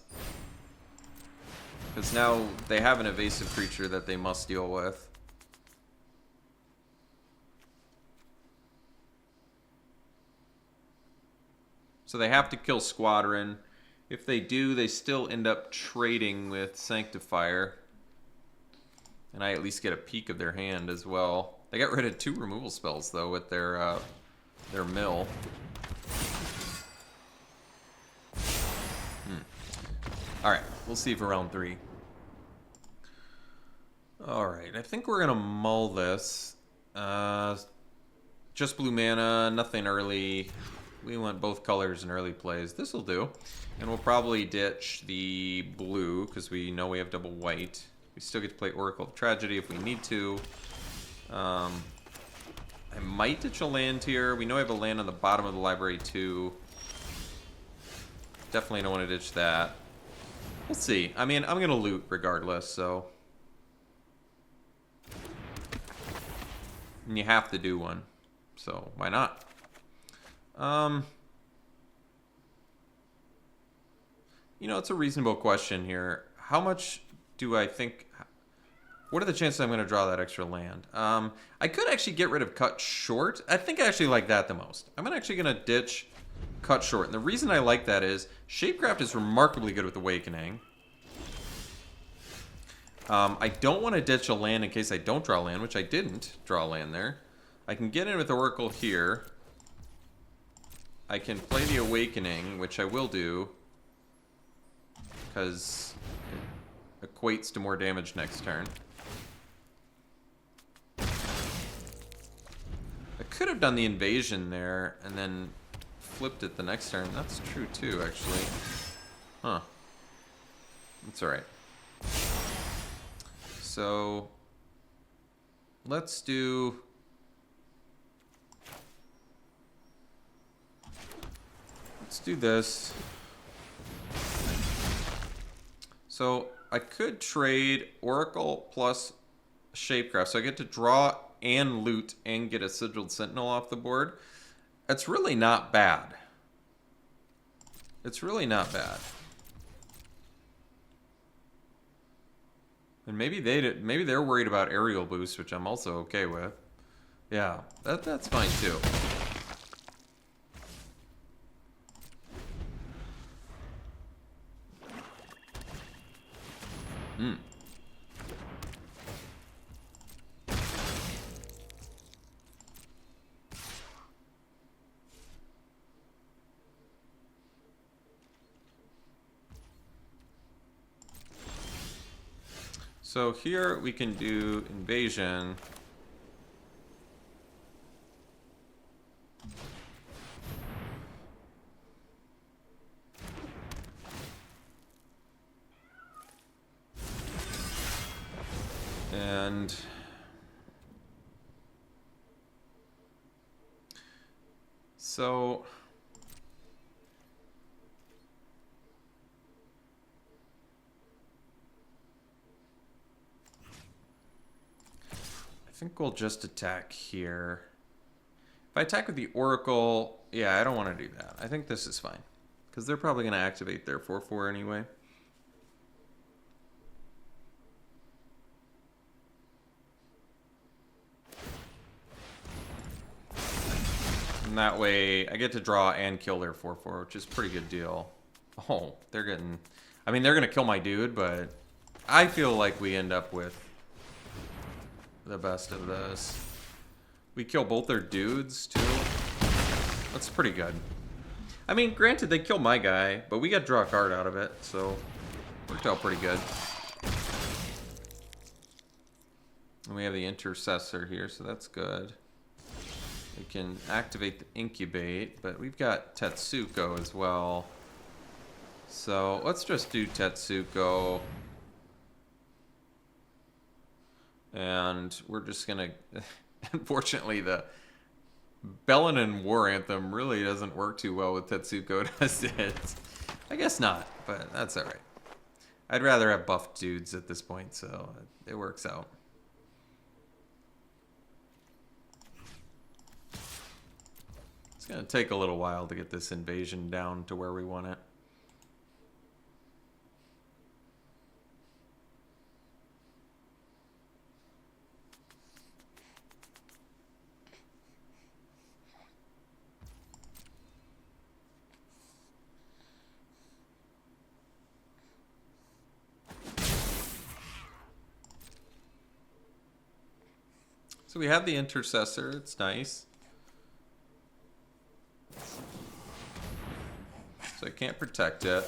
Because now they have an evasive creature that they must deal with. So they have to kill Squadron. If they do, they still end up trading with Sanctifier. And I at least get a peek of their hand as well. They got rid of 2 removal spells, though, with their mill. Alright, we'll see for round 3. Alright, I think we're going to mull this. Just blue mana, nothing early. We want both colors in early plays. This'll do. And we'll probably ditch the blue, because we know we have double white. We still get to play Oracle of Tragedy if we need to. I might ditch a land here. We know I have a land on the bottom of the library too. Definitely don't want to ditch that. We'll see. I mean, I'm going to loot regardless, so. And you have to do one. So, why not? You know, it's a reasonable question here. How much do I think... What are the chances I'm going to draw that extra land? I could actually get rid of Cut Short. I think I actually like that the most. I'm actually going to ditch Cut Short. And the reason I like that is Shapecraft is remarkably good with Awakening. I don't want to ditch a land in case I don't draw land, which I didn't draw land there. I can get in with Oracle here. I can play the Awakening, which I will do, because it equates to more damage next turn. I could have done the invasion there and then flipped it the next turn. That's true too, actually. Huh. That's alright. So let's do... Let's do this. So I could trade Oracle plus Shapecraft. So I get to draw and loot and get a Sigiled Sentinel off the board. It's really not bad. It's really not bad. And maybe they're worried about aerial boost, which I'm also okay with. Yeah, that's fine too. Hmm. So here we can do invasion. And So I think we'll just attack here. If I attack with the Oracle, yeah, I don't want to do that. I think this is fine. Because they're probably going to activate their 4/4 anyway. And that way, I get to draw and kill their 4/4, which is a pretty good deal. Oh, they're getting... I mean, they're going to kill my dude, but I feel like we end up with the best of this. We kill both their dudes, too. That's pretty good. I mean, granted, they kill my guy, but we got to draw a card out of it, so worked out pretty good. And we have the Intercessor here, so that's good. We can activate the Incubate, but we've got Tetsuko as well. So let's just do Tetsuko. And we're just going to... Unfortunately, the Bellinen War Anthem really doesn't work too well with Tetsuko, does it? I guess not, but that's alright. I'd rather have buffed dudes at this point, so it works out. It's going to take a little while to get this invasion down to where we want it. So we have the Intercessor, it's nice. So I can't protect it.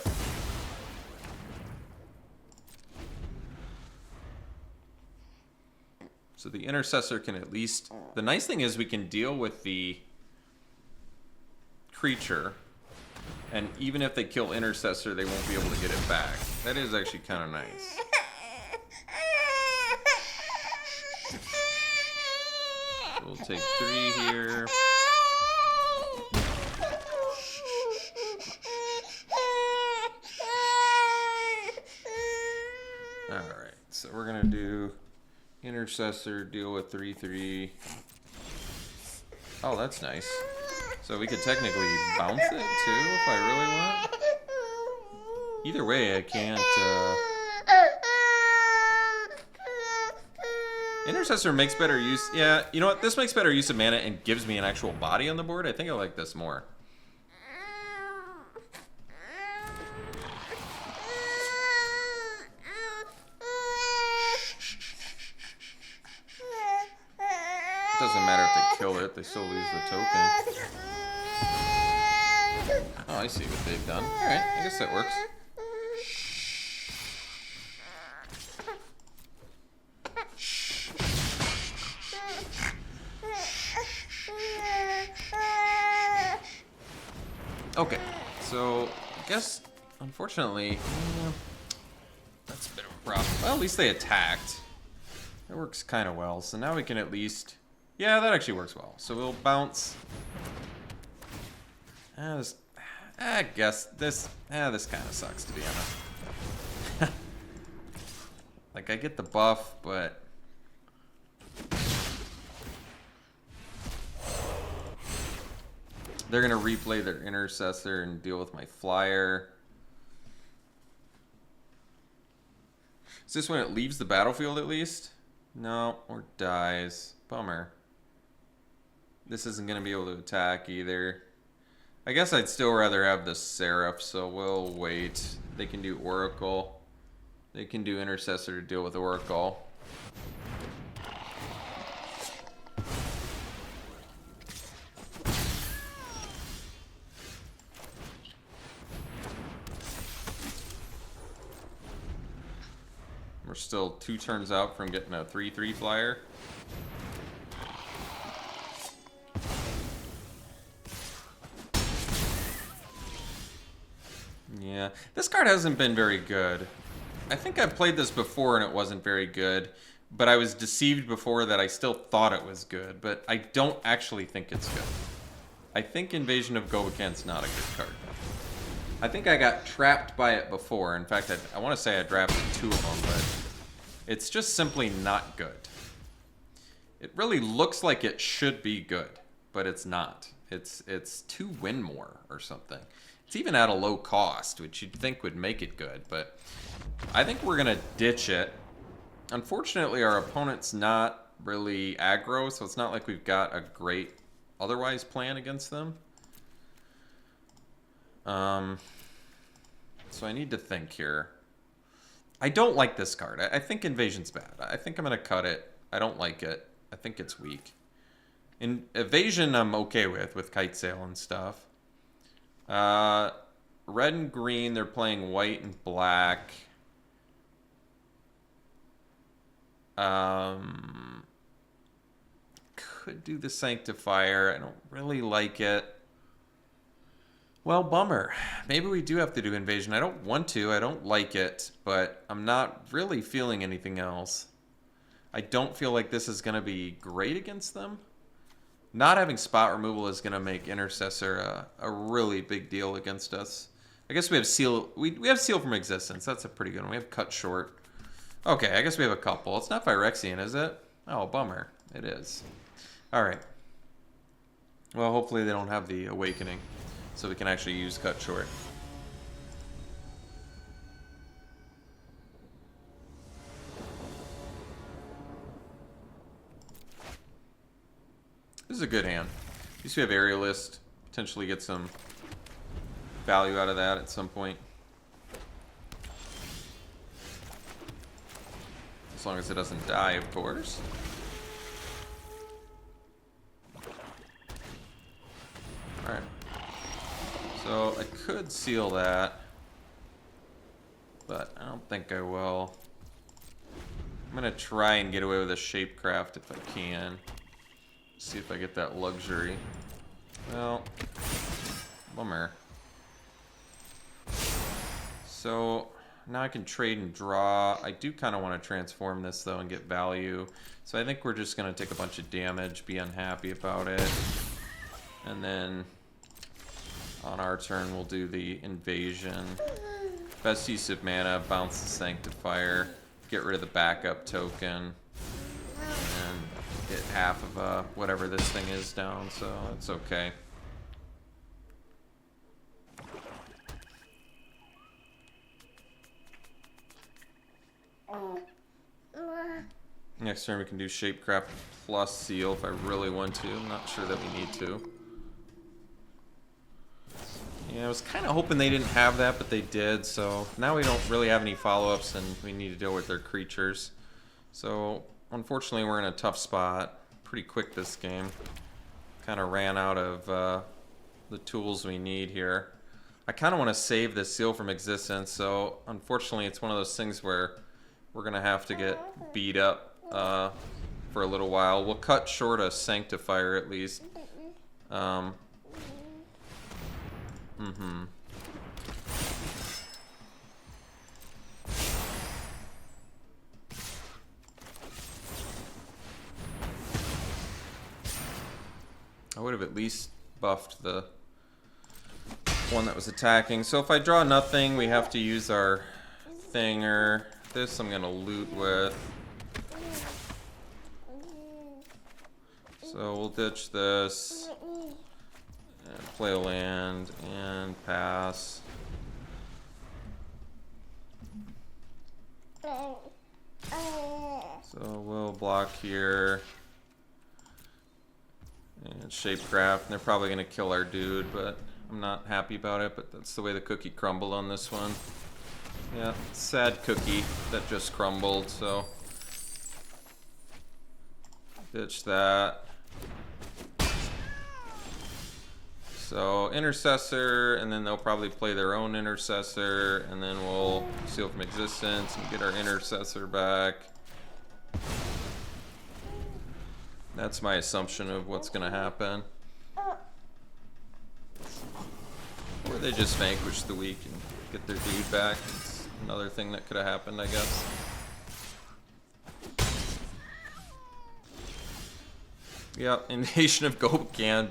So the Intercessor can at least... The nice thing is we can deal with the creature. And even if they kill Intercessor, they won't be able to get it back. That is actually kind of nice. We'll take 3 here. Alright, so we're going to do Intercessor, deal with 3/3. Oh, that's nice. So we could technically bounce it too if I really want. Either way, I can't... Intercessor makes better use... Yeah, you know what? This makes better use of mana and gives me an actual body on the board. I think I like this more. It doesn't matter if they kill it. They still lose the token. Oh, I see what they've done. Alright, I guess that works. Okay, so I guess, unfortunately, that's a bit of a problem. Well, at least they attacked. That works kind of well. So now we can at least... Yeah, that actually works well. So we'll bounce. I guess this kind of sucks, to be honest. Like, I get the buff, but... They're going to replay their Intercessor and deal with my flyer. Is this when it leaves the battlefield at least? No, or dies. Bummer. This isn't going to be able to attack either. I guess I'd still rather have the Seraph, so we'll wait. They can do Oracle. They can do Intercessor to deal with Oracle. We're still 2 turns out from getting a 3/3 flyer. Yeah, this card hasn't been very good. I think I've played this before and it wasn't very good, but I was deceived before that I still thought it was good, but I don't actually think it's good. I think Invasion of Gobakan's not a good card. I think I got trapped by it before. In fact, I want to say I drafted 2 of them, but it's just simply not good. It really looks like it should be good, but it's not. It's 2 win more or something. It's even at a low cost, which you'd think would make it good, but I think we're going to ditch it. Unfortunately, our opponent's not really aggro, so it's not like we've got a great otherwise plan against them. So I need to think here. I don't like this card. I think Invasion's bad. I think I'm going to cut it. I don't like it. I think it's weak. In Evasion, I'm okay with Kite Sail and stuff. Red and green, they're playing white and black. Could do the Sanctifier. I don't really like it. Well, bummer. Maybe we do have to do Invasion. I don't want to. I don't like it, but I'm not really feeling anything else. I don't feel like this is going to be great against them. Not having spot removal is going to make Intercessor a really big deal against us. I guess we have Seal. We have Seal from Existence. That's a pretty good one. We have Cut Short. Okay, I guess we have a couple. It's not Phyrexian, is it? Oh, bummer. It is. All right. Well, hopefully they don't have the Awakening, so we can actually use Cut Short. This is a good hand. At least we have Aerialist. Potentially get some value out of that at some point. As long as it doesn't die, of course. Alright. So I could seal that, but I don't think I will. I'm gonna try and get away with a Shapecraft if I can. See if I get that luxury. Well, bummer. So now I can trade and draw. I do kind of want to transform this though and get value. So I think we're just gonna take a bunch of damage, be unhappy about it, and then on our turn we'll do the Invasion. Best use of mana, bounce the Sanctifier, get rid of the backup token, and get half of whatever this thing is down, so it's okay. Next turn we can do Shapecraft plus Seal if I really want to. I'm not sure that we need to. Yeah, I was kind of hoping they didn't have that, but they did, so now we don't really have any follow-ups and we need to deal with their creatures. So unfortunately we're in a tough spot. Pretty quick this game. Kind of ran out of the tools we need here. I kind of want to save this Seal from Existence, so unfortunately it's one of those things where we're going to have to get beat up for a little while. We'll cut short a Sanctifier at least. I would have at least buffed the one that was attacking. So if I draw nothing, we have to use our Thinger. This I'm gonna loot with. So we'll ditch this and play a land and pass. So we'll block here and Shapecraft. And they're probably gonna kill our dude, but I'm not happy about it. But that's the way the cookie crumbled on this one. Yeah, sad cookie that just crumbled, so ditch that. So Intercessor, and then they'll probably play their own Intercessor, and then we'll Seal from Existence and get our Intercessor back. That's my assumption of what's gonna happen. Or they just vanquish the weak and get their dude back. It's another thing that could have happened, I guess. Yep, Invasion of Gobakan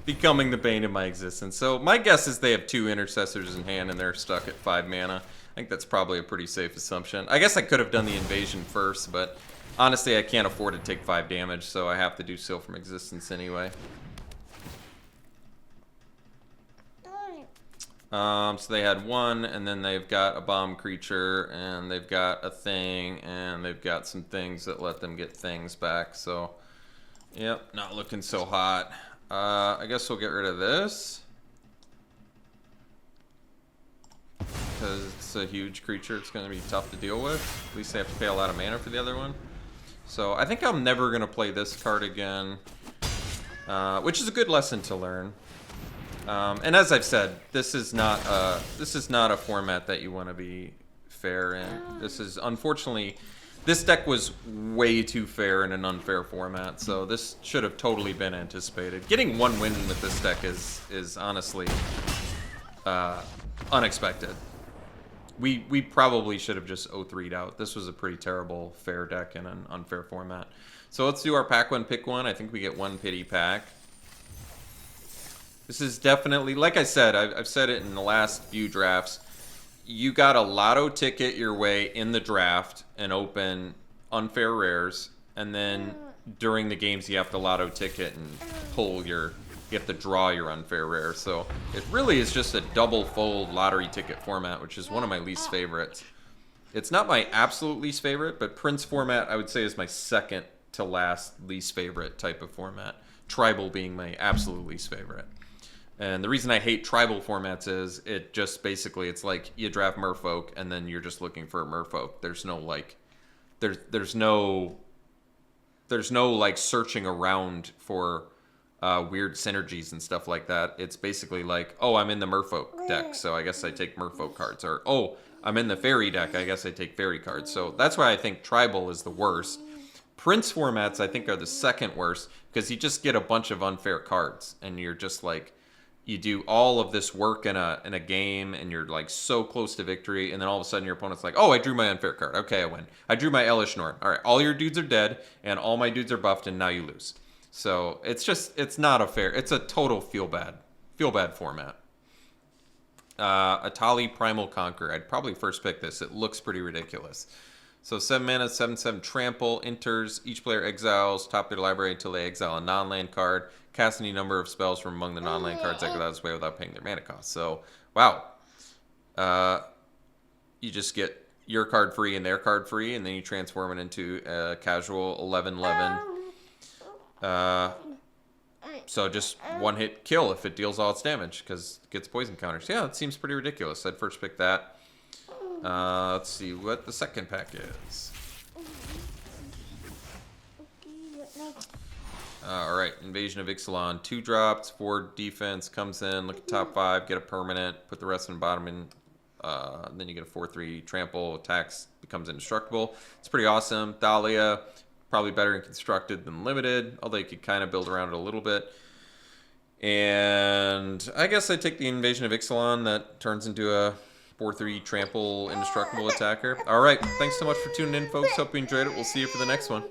becoming the bane of my existence. So my guess is they have 2 intercessors in hand and they're stuck at 5 mana. I think that's probably a pretty safe assumption. I guess I could have done the invasion first, but honestly I can't afford to take 5 damage, so I have to do Seal from Existence anyway. So they had 1, and then they've got a bomb creature, and they've got a thing, and they've got some things that let them get things back. So, yep, not looking so hot. I guess we'll get rid of this, because it's a huge creature. It's going to be tough to deal with. At least they have to pay a lot of mana for the other one. So I think I'm never going to play this card again, which is a good lesson to learn. And as I've said, this is not a format that you want to be fair in. This is, unfortunately, this deck was way too fair in an unfair format, so this should have totally been anticipated. Getting 1 win with this deck is honestly unexpected. We probably should have just 0-3'd out. This was a pretty terrible fair deck in an unfair format. So let's do our pack 1, pick 1. I think we get 1 pity pack. This is definitely, like I said, I've said it in the last few drafts, you got a lotto ticket your way in the draft and open unfair rares, and then during the games you have to lotto ticket and you have to draw your unfair rare. So it really is just a double fold lottery ticket format, which is one of my least favorites. It's not my absolute least favorite, but Prince format I would say is my second to last least favorite type of format. Tribal being my absolute least favorite. And the reason I hate tribal formats is it just basically, it's like you draft Merfolk and then you're just looking for a Merfolk. There's no like, there's no like searching around for weird synergies and stuff like that. It's basically like, oh, I'm in the Merfolk deck, so I guess I take Merfolk cards. Or, oh, I'm in the Fairy deck, I guess I take Fairy cards. So that's why I think tribal is the worst. Prince formats I think are the second worst because you just get a bunch of unfair cards and you're just like, you do all of this work in a game and you're like so close to victory, and then all of a sudden your opponent's like, oh, I drew my unfair card. Okay, I win. I drew my Elish Norn. All right, all your dudes are dead and all my dudes are buffed and now you lose. So it's not a fair, it's a total feel bad format. Atali Primal Conqueror. I'd probably first pick this. It looks pretty ridiculous. So 7 mana, 7/7 trample, enters, each player exiles top their library until they exile a non-land card. Cast any number of spells from among the non-land cards that go out this way without paying their mana cost. So, wow. You just get your card free and their card free, and then you transform it into a casual 11/11. So just one hit kill if it deals all its damage because it gets poison counters. Yeah, that seems pretty ridiculous. I'd first pick that. Let's see what the second pack is. Alright, Invasion of Ixalan. 2 drops, 4 defense, comes in, look at top 5, get a permanent, put the rest in the bottom in. Then you get a 4/3 trample, attacks, becomes indestructible. It's pretty awesome. Thalia, probably better in constructed than limited, although you could kind of build around it a little bit. And I guess I take the Invasion of Ixalan that turns into a 4/3 trample indestructible attacker. Alright, thanks so much for tuning in, folks. Hope you enjoyed it. We'll see you for the next one.